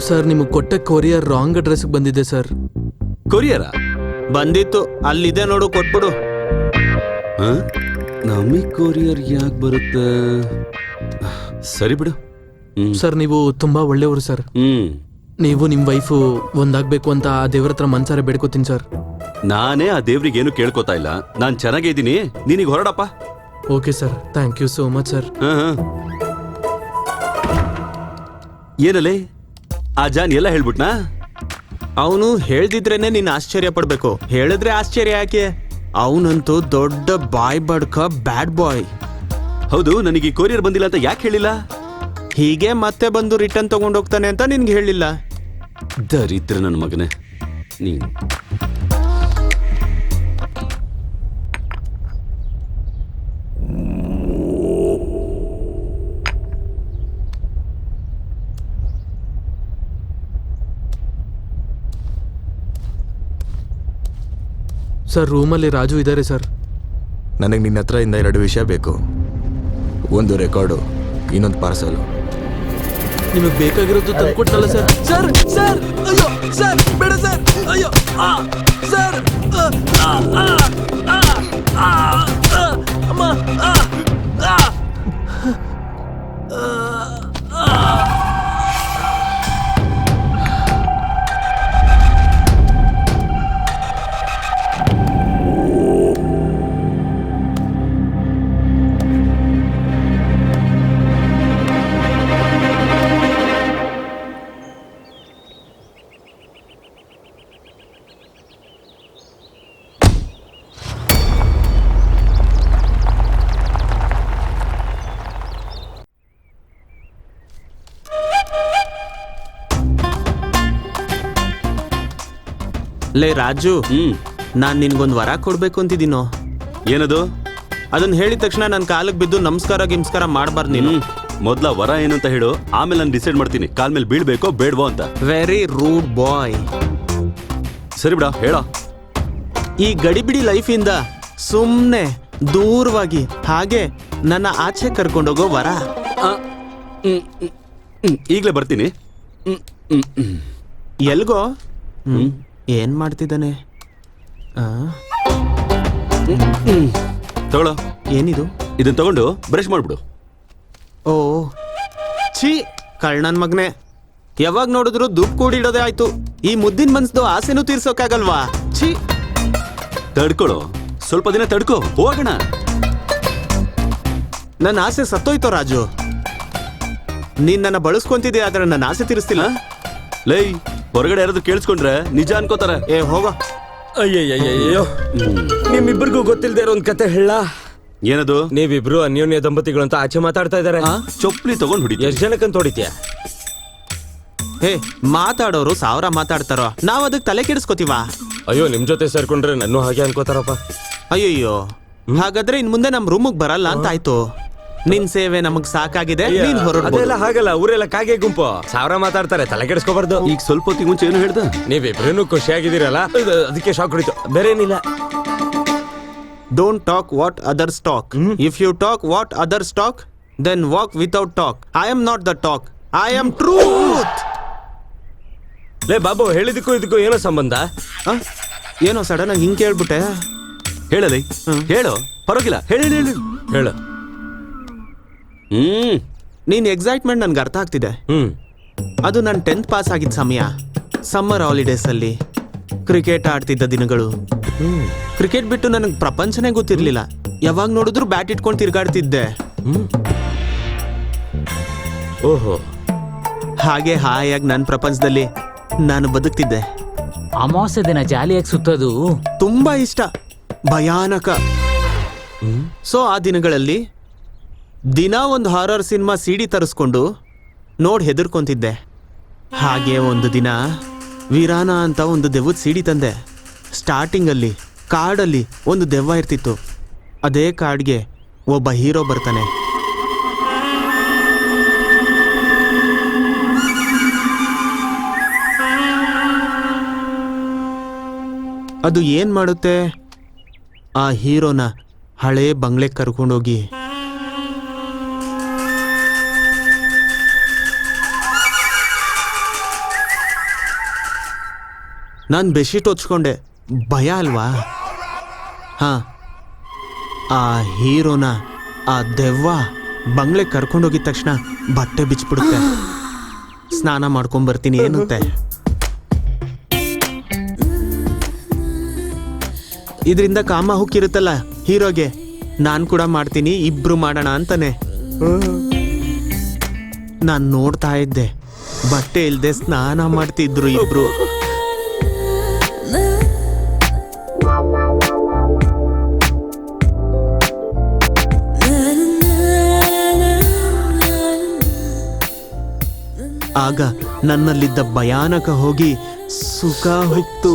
ಸರ್, ನಿಮಗೆ ಕೊಟ್ಟ ಕೊರಿಯರ್ ರಾಂಗ್ ಅಡ್ರೆಸ್ಗೆ ಬಂದಿದೆ ಸರ್. ಕೊರಿಯರ ಬಂದಿತ್ತು, ಅಲ್ಲಿದೆ ನೋಡು, ಕೊಟ್ಬಿಡು. ನಮಗ್ ಕೊರಿಯರ್ ಯಾಕೆ ಬರುತ್ತೆ? ಸರಿ ಬಿಡು. ಸರ್, ನೀವು ತುಂಬಾ ಒಳ್ಳೆಯವರು ಸರ್. ನೀವು ನಿಮ್ಮ ವೈಫು ಒಂದಾಗಬೇಕು ಅಂತ ಆ ದೇವ್ರ ಹತ್ರ ಮನ್ಸಾರೆ ಬೇಡ್ಕೋತೀನಿ ಸರ್. ನಾನೇ ಆ ದೇವ್ರಿಗೆ ಏನು ಕೇಳ್ಕೊತಾ ಇಲ್ಲ, ನಾನು ಚೆನ್ನಾಗೇ ಇದ್ದೀನಿ. ನೀನೀಗ ಹೊರಡಪ್ಪ. Okay sir, thank you so much sir. ಏನಲ್ಲೇ ಆ ಜಾನ್ ಎಲ್ಲ ಹೇಳ್ಬಿಟ್ನಾ? ಅವನು ಹೇಳ್ದಿದ್ರೇನೆ ನೀನ್ ಆಶ್ಚರ್ಯ ಪಡ್ಬೇಕು, ಹೇಳಿದ್ರೆ ಆಶ್ಚರ್ಯ ಯಾಕೆ? ಅವನಂತೂ ದೊಡ್ಡ ಬಾಯ್ ಬಡ್ಕ ಬ್ಯಾಡ್ ಬಾಯ್. ಹೌದು, ನನಗೆ ಈ ಕೊರಿಯರ್ ಬಂದಿಲ್ಲ ಅಂತ ಯಾಕೆ ಹೇಳಿಲ್ಲ? ಹೀಗೆ ಮತ್ತೆ ಬಂದು ರಿಟರ್ನ್ ತಗೊಂಡೋಗ್ತಾನೆ ಅಂತ ನಿನ್ಗೆ ಹೇಳಿಲ್ಲ. ದರಿದ್ರ ನನ್ನ ಮಗನೇ ನೀನು. ಸರ್, ರೂಮಲ್ಲಿ ರಾಜು ಇದ್ದಾರೆ ಸರ್. ನನಗೆ ನಿನ್ನ ಹತ್ರ ಇಂದ 2 ವಿಷಯ ಬೇಕು. ಒಂದು ರೆಕಾರ್ಡು, ಇನ್ನೊಂದು ಪಾರ್ಸಲು. ನಿಮಗೆ ಬೇಕಾಗಿರೋದು ತಂದ್ಕೊಟ್ನಲ್ಲ ಸರ್. ಸರ್ ಸರ್, ಅಯ್ಯೋ ಸರ್, ಬೇಡ ಸರ್, ಅಯ್ಯೋ ಸರ್, ಅಮ್ಮ. ಲೇ ರಾಜು, ನಾನ್ ನಿನ್ಗೊಂದ್ ವರ ಕೊಡ್ಬೇಕು ಅಂತಿದ್ದೀನೋ. ಏನದು? ಅದನ್ನ ಹೇಳಿದ ತಕ್ಷಣ ನನ್ನ ಕಾಲಕ್ಕೆ ಬಿದ್ದು ನಮಸ್ಕಾರ ಮಾಡಬಾರ್ದು ನೀನು. ಮೊದ್ಲ ವರ ಏನು ಅಂತ ಹೇಳು, ಆಮೇಲೆ ನಾನು ಡಿಸೈಡ್ ಮಾಡ್ತೀನಿ ಕಾಲ್ ಮೇಲೆ ಬೀಳ್ಬೇಕೋ ಬೇಡವೋ ಅಂತ. ವೆರಿ ರೂಡ್ ಬಾಯ್. ಸರಿ ಬಿಡ, ಹೇಳ. ಈ ಗಡಿಬಿಡಿ ಲೈಫಿಂದ ಸುಮ್ನೆ ದೂರವಾಗಿ ಹಾಗೆ ನನ್ನ ಆಚೆ ಕರ್ಕೊಂಡೋಗೋ ವರ. ಈಗಲೇ ಬರ್ತೀನಿ. ಎಲ್ಗೋ? ಏನ್ ಮಾಡ್ತಿದ್ದಾನೆ? ತಗೊಳ್ಳೋ. ಏನಿದು? ಇದನ್ನ ತಗೊಂಡು ಬ್ರಷ್ ಮಾಡ್ಬಿಡು. ಓ ಛೀ, ಕಳ್ಳನ್ ಮಗ್ನೆ. ಯಾವಾಗ ನೋಡಿದ್ರು ದುಡ್ಡು ಕೂಡಿಡೋದೇ ಆಯ್ತು. ಈ ಮುದ್ದಿನ ಮನ್ಸ್ದು ಆಸೆನೂ ತೀರ್ಸೋಕ್ಕಾಗಲ್ವಾ? ಛೀ. ತಡ್ಕೊಳ್ಳೋ, ಸ್ವಲ್ಪ ದಿನ ತಡ್ಕೋ, ಹೋಗೋಣ. ನನ್ನ ಆಸೆ ಸತ್ತೋಯ್ತೋ ರಾಜು. ನೀನ್ ನನ್ನ ಬಳಸ್ಕೊಂತಿದ್ದೆ, ಆದ್ರೆ ನನ್ನ ಆಸೆ ತೀರಿಸ್ತಿಲ್ಲ. ಲೈ, ಹೊರಗಡೆ ಯಾರಾದ್ರೂ ಕೇಳಿಸ್ಕೊಂಡ್ರೆ ನಿಜ ಅನ್ಕೋತಾರ. ಏ ಹೋಗೋ. ಅಯ್ಯಯ್ಯಯ್ಯೋ, ನಿಮ್ಮಿಬ್ಬರಿಗೂ ಗೊತ್ತಿಲ್ಲದೆ ಇರೋ ಒಂದ್ ಕತೆ ಹೇಳ. ಏನದು? ನೀವಿಬ್ರು ಅನ್ಯೋನ್ಯ ದಂಪತಿಗಳು ಅಂತ ಆಚೆ ಮಾತಾಡ್ತಾ ಇದಾರೆ. ಚೊಪ್ಲಿ ತಗೊಂಡ್ ಹೊಡಿ. ಎಷ್ಟ್ ಜನಕ್ಕಂತ ಹೊಡಿತೀಯ? ಹೇ, ಮಾತಾಡೋರು 1000 ಮಾತಾಡ್ತಾರೋ, ನಾವ್ ಅದಕ್ಕೆ ತಲೆ ಕೆಡಿಸ್ಕೋತೀವ? ಅಯ್ಯೋ, ನಿಮ್ ಜೊತೆ ಸೇರ್ಕೊಂಡ್ರೆ ನನ್ನೂ ಹಾಗೆ ಅನ್ಕೋತಾರಪ್ಪ. ಅಯ್ಯಯ್ಯೋ, ಹಾಗಾದ್ರೆ ಇನ್ ಮುಂದೆ ನಮ್ ರೂಮಿಗೆ ಬರಲ್ಲ ಅಂತ ಆಯ್ತು. ನಿನ್ ಸೇವೆ ನಮಗ್ ಸಾಕಾಗಿದೆ, ನೀನ್ ಹೊರಡ್ಬೋದು. ಅದೆಲ್ಲ ಹಾಗಲ್ಲ, ಊರೆಲ್ಲ ಕಾಗೆ ಗುಂಪು 1000 ಮಾತಾಡ್ತಾರೆ, ತಲೆ ಕೆಡಿಸ್ಕೋಬಾರ್ದು. ಈಗ ಸ್ವಲ್ಪ ಹೊತ್ತಿಗೆ ಮುಂಚೆ ಏನು ಹೇಳ್ದ? ನೀವಿಬ್ರು ಖುಷಿಯಾಗಿದ್ದೀರಲ್ಲ, ಅದಕ್ಕೆ ಶಾಕ್ ಹೊಡಿತು, ಬೇರೆ ಏನಿಲ್ಲ. Don't talk what others talk. If you talk what others talk, then walk without talk. I am not the talk. I am truth. ಲೇ ಬಾಬು, ಹೇಳಿದಕ್ಕೂ ಇದಕ್ಕೂ ಏನೋ ಸಂಬಂಧ? ಏನೋ ಸಡನ್ ಆಗಿ ಹಿಂಗ್ ಕೇಳ್ಬಿಟ್ಟೆ. ಹೇಳಲಿ, ಹೇಳು, ಪರವಾಗಿಲ್ಲ, ಹೇಳಿ ಹೇಳು ಹೇಳು. ನೀನ್ ಎಕ್ಸೈಟ್ಮೆಂಟ್ ನನ್ಗೆ ಅರ್ಥ ಆಗ್ತಿದೆ. ಅದು ನನ್ನ 10th ಪಾಸ್ ಆಗಿದ್ದ ಸಮಯ, ಸಮ್ಮರ್ ಹಾಲಿಡೇಸ್ ಅಲ್ಲಿ ಕ್ರಿಕೆಟ್ ಆಡ್ತಿದ್ದ ದಿನಗಳು. ಕ್ರಿಕೆಟ್ ಬಿಟ್ಟು ನನಗೆ ಪ್ರಪಂಚನೇ ಗೊತ್ತಿರ್ಲಿಲ್ಲ. ಯಾವಾಗ ನೋಡಿದ್ರು ಬ್ಯಾಟ್ ಇಟ್ಕೊಂಡು ತಿರ್ಗಾಡ್ತಿದ್ದೆ. ಓಹೋ, ಹಾಗೆ ಹಾಯಾಗಿ ನನ್ನ ಪ್ರಪಂಚದಲ್ಲಿ ನಾನು ಬದುಕ್ತಿದ್ದೆ. ಅಮಾವಾಸ್ಯೆ ದಿನ ಜಾಲಿಯಾಗಿ ಸುತ್ತೋದು ತುಂಬಾ ಇಷ್ಟ, ಭಯಾನಕ. ಸೊ ಆ ದಿನಗಳಲ್ಲಿ ದಿನ ಒಂದು ಹಾರರ್ ಸಿನಿಮಾ ಸಿಡಿ ತರಿಸ್ಕೊಂಡು ನೋಡಿ ಹೆದರ್ಕೊಂತಿದ್ದೆ. ಹಾಗೆ ಒಂದು ದಿನ ವೀರಾನ ಅಂತ ಒಂದು ದೆವ್ವದ ಸಿಡಿ ತಂದೆ. ಸ್ಟಾರ್ಟಿಂಗಲ್ಲಿ ಕಾಡಲ್ಲಿ ಒಂದು ದೆವ್ವ ಇರ್ತಿತ್ತು. ಅದೇ ಕಾಡ್ಗೆ ಒಬ್ಬ ಹೀರೋ ಬರ್ತಾನೆ. ಅದು ಏನ್ ಮಾಡುತ್ತೆ, ಆ ಹೀರೋನ ಹಳೆ ಬಂಗ್ಲೆ ಕರ್ಕೊಂಡೋಗಿ ನಾನು ಬೆಡ್ಶೀಟ್ ಹೊಚ್ಕೊಂಡೆ. ಭಯ ಅಲ್ವಾ? ಹಾ, ಆ ಹೀರೋನ ಆ ದೆವ್ವ ಬಂಗ್ಲೆ ಕರ್ಕೊಂಡೋಗಿದ ತಕ್ಷಣ ಬಟ್ಟೆ ಬಿಚ್ಚಿಬಿಡುತ್ತೆ. ಸ್ನಾನ ಮಾಡ್ಕೊಂಬರ್ತೀನಿ ಏನಂತೆ. ಇದರಿಂದ ಕಾಮ ಹುಕ್ಕಿರುತ್ತಲ್ಲ ಹೀರೋಗೆ, ನಾನು ಕೂಡ ಮಾಡ್ತೀನಿ, ಇಬ್ರು ಮಾಡೋಣ ಅಂತಾನೆ. ನಾನು ನೋಡ್ತಾ ಇದ್ದೆ, ಬಟ್ಟೆ ಇಲ್ದೆ ಸ್ನಾನ ಮಾಡ್ತಿದ್ರು ಇಬ್ರು. ಆಗ ನನ್ನಲ್ಲಿದ್ದ ಭಯಾನಕ ಹೋಗಿ ಸುಖ ಹೊತ್ತು.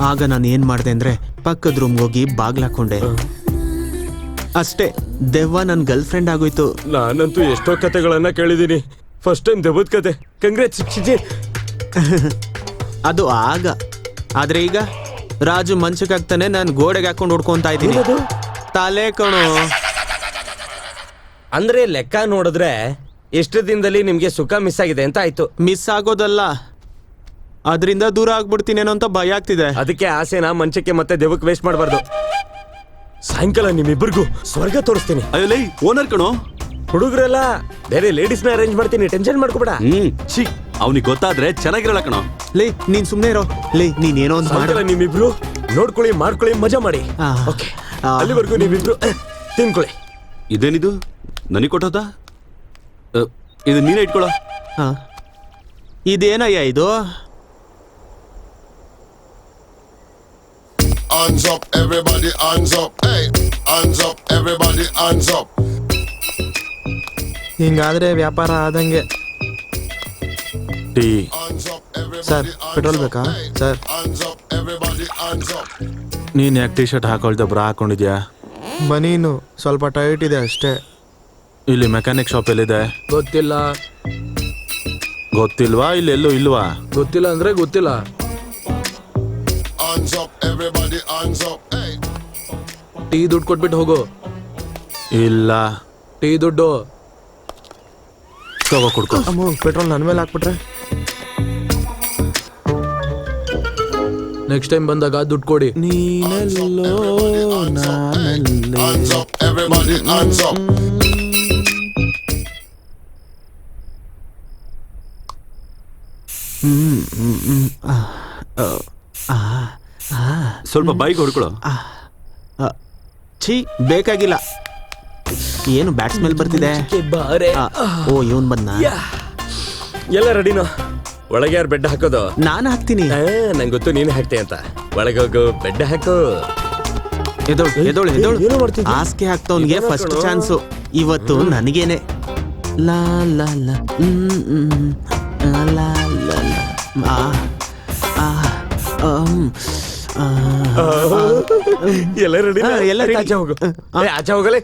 ಆಗ ನಾನು ಏನ್ ಮಾಡಿದೆ ಅಂದ್ರೆ ಪಕ್ಕದ ರೂಮ್ಗೆ ಹೋಗಿ ಬಾಗ್ಲಾಕೊಂಡೆ. ಅಷ್ಟೇ, ದೆವ್ವ ನನ್ನ ಗರ್ಲ್ ಫ್ರೆಂಡ್ ಆಗೋಯ್ತು. ನಾನಂತೂ ಎಷ್ಟೋ ಕತೆಗಳನ್ನ ಕೇಳಿದೀನಿ, ಫಸ್ಟ್ ಟೈಮ್ ದೆವ್ವದ ಕತೆ. ಕಂಗ್ರಾಟ್ಸ್. ಅದು ಆಗ. ಆದ್ರೆ ಈಗ ರಾಜು ಮಂಚಕ್ಕೆ ಹಾಕ್ತಾನೆ, ನಾನು ಗೋಡೆಗೆ ಹಾಕೊಂಡು ಹೊಡ್ಕೊಂತಾ ಇದ್ದೀನಿ. ತಲೆ ಕಣೋ. ಅಂದ್ರೆ ಲೆಕ್ಕ ನೋಡಿದ್ರೆ ಎಷ್ಟು ದಿನದಲ್ಲಿ ನಿಮ್ಗೆ ಸುಖ ಮಿಸ್ ಆಗಿದೆ ಅಂತ ಆಯ್ತು. ಮಿಸ್ ಆಗೋದಲ್ಲ, ಅದರಿಂದ ದೂರ ಆಗ್ಬಿಡ್ತೀನೇನೋ ಅಂತ ಭಯ ಆಗ್ತಿದೆ. ಅದಕ್ಕೆ ಆಸೆನ ಮಂಚಕ್ಕೆ ಮತ್ತೆ ದೆವ್ವಕ್ಕೆ ವೇಸ್ಟ್ ಮಾಡಬಾರ್ದು. ಸಾಯಂಕಾಲ ನಿಮ್ಮಿಬ್ಬರಿಗೂ ಸ್ವರ್ಗ ತೋರಿಸ್ತೀನಿ. ಅಯ್ಯೋ ಲೈ, ಓನರ್ ಕಣೋ. ಹುಡುಗರೆಲ್ಲ ಬೇರೆ ಲೇಡೀಸ್ನ ಅರೇಂಜ್ ಮಾಡ್ತೀನಿ, ಟೆನ್ಷನ್ ಮಾಡ್ಕೋಬೇಡ. ಛೀ, ಅವನಿಗೆ ಗೊತ್ತಾದ್ರೆ ಚೆನ್ನಾಗಿರಲ್ಲ ಕಣೋ. ಲೇ, ನೀನ್ ಸುಮ್ನೆ ಇರೋ. ಲೇ, ನೀನೇನೋ ಒಂದು ಮಾಡು. ಸಾಯಂಕಾಲ ನಿಮ್ಮಿಬ್ರು ನೋಡ್ಕೊಳ್ಳಿ, ಮಾಡ್ಕೊಳ್ಳಿ, ಮಜಾ ಮಾಡಿ. ಓಕೆ, ಅಲ್ಲಿವರೆಗೂ ನೀವಿಬ್ರು ತಿನ್ಕೊಳ್ಳಿ. ಇದೇನಿದು ನನಗೆ ಕೊಟ್ಟೋದ? ಇದು ನೀನೇ ಇಟ್ಕೊಳ್ಳೋ. ಇದೇನಯ್ಯ ಇದು? Hands up, everybody, hands up. Hey, hands up, everybody, hands up. ಹಿಂಗಾದ್ರೆ ವ್ಯಾಪಾರ ಆದಂಗೆ. Tea Hands up, everybody. Sir petrol ಬೇಕಾ sir? Hands up, everybody, hands up. ನೀನ್ ಯಾಕೆ ಟಿ ಶರ್ಟ್ ಹಾಕೊಳ್ತಾ ಬ್ರಾ ಹಾಕೊಂಡಿದ್ಯಾ? ಬನೀನು ಸ್ವಲ್ಪ ಟೈಟ್ ಇದೆ ಅಷ್ಟೇ. ಇಲ್ಲಿ ಮೆಕ್ಯಾನಿಕ್ ಶಾಪ್ ಎಲ್ಲಿದೆ? ಗೊತ್ತಿಲ್ಲ. ಗೊತ್ತಿಲ್ವಾ? ಇಲ್ಲಿ ಎಲ್ಲೂ ಇಲ್ವಾ? ಗೊತ್ತಿಲ್ಲ ಅಂದ್ರೆ ಗೊತ್ತಿಲ್ಲ. Hands up, everybody, hands up. Hey. Tea ದುಡ್ಡು ಕೊಟ್ಬಿಟ್ಟು ಹೋಗು. ಇಲ್ಲ. ಟೀ ದುಡ್ಡು ತಗೋ ಕುಡ್ಕೊ. ಅಮ್ಮ ಪೆಟ್ರೋಲ್ ನನ್ನ ಮೇಲೆ ಹಾಕ್ಬಿಟ್ರೆ? ನೆಕ್ಸ್ಟ್ ಟೈಮ್ ಬಂದಾಗ ದುಡ್ಡು ಕೊಡಿ. ನೀನೆಲ್ಲೋ ನಾನಲ್ಲಿ. Hands up, everybody, hands up. ಸ್ವಲ್ಪ ಬೈಕ್ ಹೊಡ್ಕೊಳೋ. ಛೀ ಬೇಕಾಗಿಲ್ಲ. ಏನು ಬ್ಯಾಟ್ ಸ್ಮೆಲ್ ಬರ್ತಿದೆ. ಆ, ಓ ಇವನ್ ಬಂದ. ಎಲ್ಲ ರೆಡಿನೋ? ಒಳಗೆ ಯಾರು ಬೆಡ್ ಹಾಕೋದು? ನಾನು ಹಾಕ್ತೀನಿ. ನಂಗೆ ಗೊತ್ತು ನೀನು ಹಾಕ್ತೆ ಅಂತ. ಒಳಗೆ ಹೋಗು, ಬೆಡ್ ಹಾಕು. ಎದೋಳು ಎದೋಳು ಎದೋಳು. ಏನೋ ಮಾಡ್ತಿದ್ದೆ? ಹಾಸಿಗೆ ಹಾಕ್ತವನ್ಗೆ ಫಸ್ಟ್ ಚಾನ್ಸು ಇವತ್ತು ನನಗೇನೆ. ಲಾ ಲಾ ಲಾ ಲಾ ಲಾ ಲಾ ಲಾ. ಆ ಎಲ್ಲ ರೆಡಿ? ಎಲ್ಲ ready. ಆಚೆ ಹೋಗು. ಆಚೆ ಹೋಗಲೇ.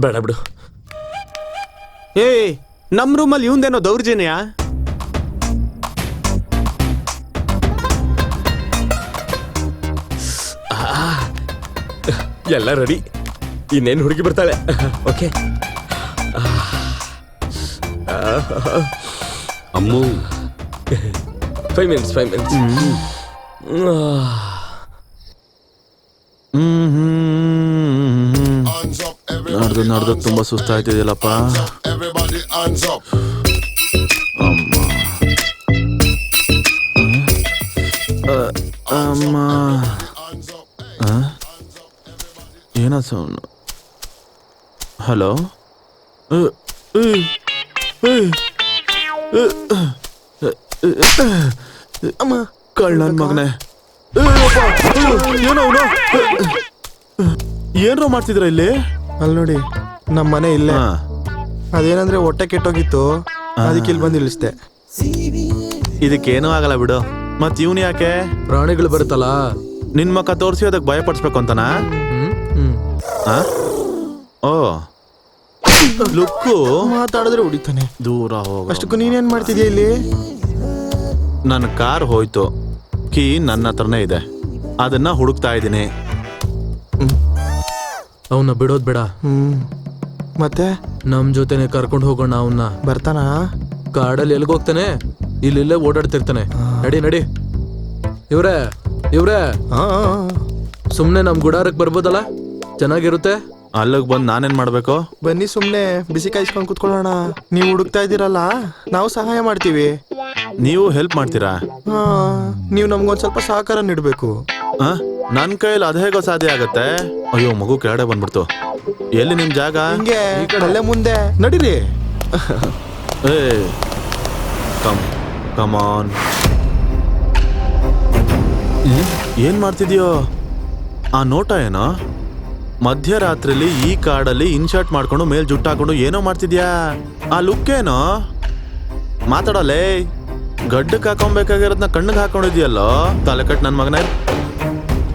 ಬೇಡ ಬಿಡು. ಏ ನಮ್ ರೂಮಲ್ಲಿ ಇವಂದೇನೋ ದೌರ್ಜನ್ಯ. ಎಲ್ಲ ರೆಡಿ. ಇನ್ನೇನು ಹುಡುಗಿ ಬರ್ತಾಳೆ. ಓಕೆ. ಅಮ್ಮು 5 minutes. Hands up, ನಡ್ದು ನಡ್ದು ತುಂಬಾ ಸುಸ್ತಾಯ್ತಿದೆಯಲ್ಲಪ್ಪ. everybody, hands up. ಅಮ್ಮ Hands up. ಏನ ಸೌಂಡ್? ಹಲೋ. ಅಮ್ಮ ಕಳ್ಳನ್ ಮಗನೆ. ಏನೋ ಏನ್ರೋ ಮಾಡ್ತಿದ್ರ ಇಲ್ಲಿ? ಅಲ್ಲಿ ನೋಡಿ ನಮ್ಮ ಮನೆ ಇಲ್ಲೇ. ಹಾ. ಅದೇನಂದ್ರೆ ಹೊಟ್ಟೆ ಕೆಟ್ಟೋಗಿತ್ತು, ಅದಕ್ಕೆ ಇಲ್ಲಿ ಬಂದು ಇಳಿಸ್ದೆ. ಇದಕ್ಕೇನೂ ಆಗಲ್ಲ ಬಿಡು. ಮತ್ ಇವನ್ ಯಾಕೆ? ಪ್ರಾಣಿಗಳು ಬರುತ್ತಲ್ಲ. ನಿನ್ ಮಕ್ಕ ತೋರಿಸಿ ಅದಕ್ಕೆ ಭಯ ಪಡಿಸ್ಬೇಕು ಅಂತನಾ? ಆ? ಓ ಲುಕ್ಕು ಮಾತಾಡಿದ್ರೆ ಹೊಡಿತಾನೆ. ದೂರ ಹೋಗ. ಅಷ್ಟಕ್ಕೂ ನೀನೇನ್ ಮಾಡ್ತಿದ್ಯಾ ಇಲ್ಲಿ? ನನ್ನ ಕಾರ್ ಹೋಯ್ತು. ಕೀ ನನ್ನ ಹತ್ರನೇ ಇದೆ. ಅದನ್ನ ಹುಡುಕ್ತಾ ಇದ್ದೀನಿ. ಅವನ್ನ ಬಿಡೋದ್ ಬೇಡ. ಮತ್ತೆ ನಮ್ ಜೊತೆನೆ ಕರ್ಕೊಂಡು ಹೋಗೋಣ ಅವನ್ನ. ಬರ್ತಾನಾ? ಕಾಡಲ್ಲಿ ಎಲ್ಗೋಗ್ತಾನೆ? ಇಲ್ಲೇ ಓಡಾಡ್ತಿರ್ತಾನೆ. ನಡಿ. ಇವ್ರೇ ಸುಮ್ನೆ ನಮ್ ಗುಡಾರಕ್ ಬರ್ಬೋದಲ್ಲ, ಚೆನ್ನಾಗಿರುತ್ತೆ. ಅಲ್ಲಿಗೆ ಬಂದು ನಾನೇನ್ ಮಾಡ್ಬೇಕು? ಬನ್ನಿ ಸುಮ್ನೆ ಬಿಸಿ ಕಾಯಿಸ್ಕೊಂಡು ಕುತ್ಕೊಳ್ಳೋಣ. ನೀವು ಹುಡುಕ್ತಾ ಇದ್ದೀರಲ್ಲ, ನಾವು ಸಹಾಯ ಮಾಡ್ತೀವಿ. ನೀವು ಹೆಲ್ಪ್ ಮಾಡ್ತೀರಾ? ನೀವು ನಮ್ಗೊಂದ್ ಸ್ವಲ್ಪ ಸಹಕಾರ ನೀಡ್ಬೇಕು. ನನ್ ಕೈಯಲ್ಲಿ ಅದ್ ಹೇಗೋ ಸಾಧ್ಯ ಆಗತ್ತೆ? ಅಯ್ಯೋ ಮಗು ಕೆಳಗಡೆ ಬಂದ್ಬಿಡ್ತು. ಎಲ್ಲಿ ನಿಮ್ ಜಾಗ? ಹಿಂಗೆ ಅಲ್ಲೇ ಮುಂದೆ ನಡೀರಿ. ಏ ಕಮ್ ಆನ್. ಏನ್ ಮಾಡ್ತಿದ್ಯೋ? ಆ ನೋಟ ಏನೋ? ಮಧ್ಯರಾತ್ರಿಲಿ ಈ ಕಾಡಲ್ಲಿ ಇನ್ಶರ್ಟ್ ಮಾಡ್ಕೊಂಡು ಮೇಲ್ ಜುಟ್ಟು ಹಾಕೊಂಡು ಏನೋ ಮಾಡ್ತಿದ್ಯಾ? ಆ ಲುಕ್ ಏನೋ? ಮಾತಾಡಲೇ. ಗಡ್ಡಕ್ಕೆ ಹಾಕೊಬೇಕಾಗಿರೋದ್ನ ಕಣ್ಣಿಗೆ ಹಾಕೊಂಡಿದ್ಯಲ್ಲೋ ತಲೆ ಕಟ್ ನನ್ ಮಗನ.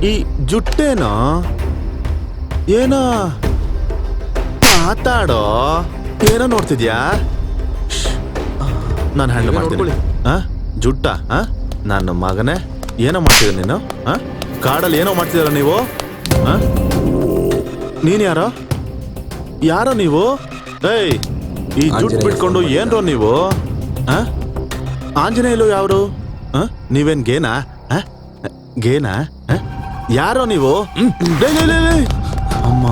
ಈ ಜುಟ್ಟೇನೋ? ಏನೋ ಮಾತಾಡೋ. ಏನೋ ನೋಡ್ತಿದ್ಯಾ? ನಾನು ಹ್ಯಾಂಡಲ್ ಮಾಡ್ತೀನಿ. ಜುಟ್ಟ ನನ್ನ ಮಗನೇ. ಏನೋ ಮಾಡ್ತಿದ್ದ ನೀನು? ಕಾಡಲ್ಲಿ ಏನೋ ಮಾಡ್ತಿದ್ದೀರ ನೀವು? ನೀನ್ ಯಾರೋ ನೀವು? ಏಯ್ ಈ ಜುಟ್ ಬಿಟ್ಕೊಂಡು ಏನ್ರೋ ನೀವು? ಆಂಜನೇಯಲು ಯಾರು? ನೀವೇನ್ ಗೇನಾ? ಯಾರೋ ನೀವು? ಅಮ್ಮ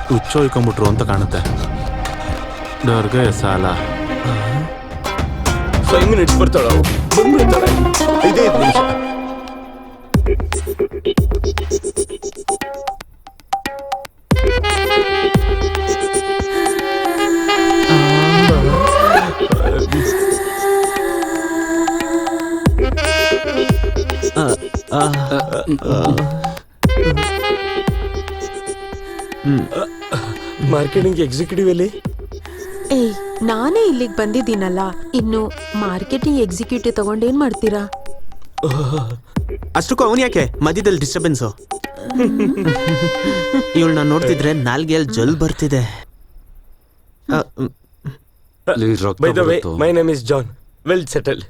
ಹುಚ್ಚೋಯ್ಕೊಂಬಿಟ್ರು ಅಂತ ಕಾಣುತ್ತೆ. ಡರ್ಗೆ ಸಾಲ. 5 minutes ಬರ್ತಾಳ. ಬಂದ್ಬಿಡ್ತಾಳೆ. 5 ನಿಮಿಷ. ಮಾರ್ಕೆಟಿಂಗ್ ಎಕ್ಸಿಕ್ಯೂಟಿವ್ ಅಲ್ಲಿ ಏಯ್ ನಾನೇ ಇಲ್ಲಿಗೆ ಬಂದಿದ್ದೀನಲ್ಲ, ಇನ್ನು ಮಾರ್ಕೆಟಿಂಗ್ ಎಕ್ಸಿಕ್ಯೂಟಿವ್ ತಗೊಂಡೇನ್ ಮಾಡ್ತೀರಾ? ಅಷ್ಟಕ್ಕೂ ಅವನ್ ಯಾಕೆ ಮಧ್ಯದಲ್ಲಿ ಡಿಸ್ಟರ್ಬೆನ್ಸು? ಇವಳನ್ನ ನೋಡ್ತಿದ್ರೆ ನಾಲ್ಗೆಯಲ್ಲಿ ಜಲ್ ಬರ್ತಿದೆ. My name is John, well settle.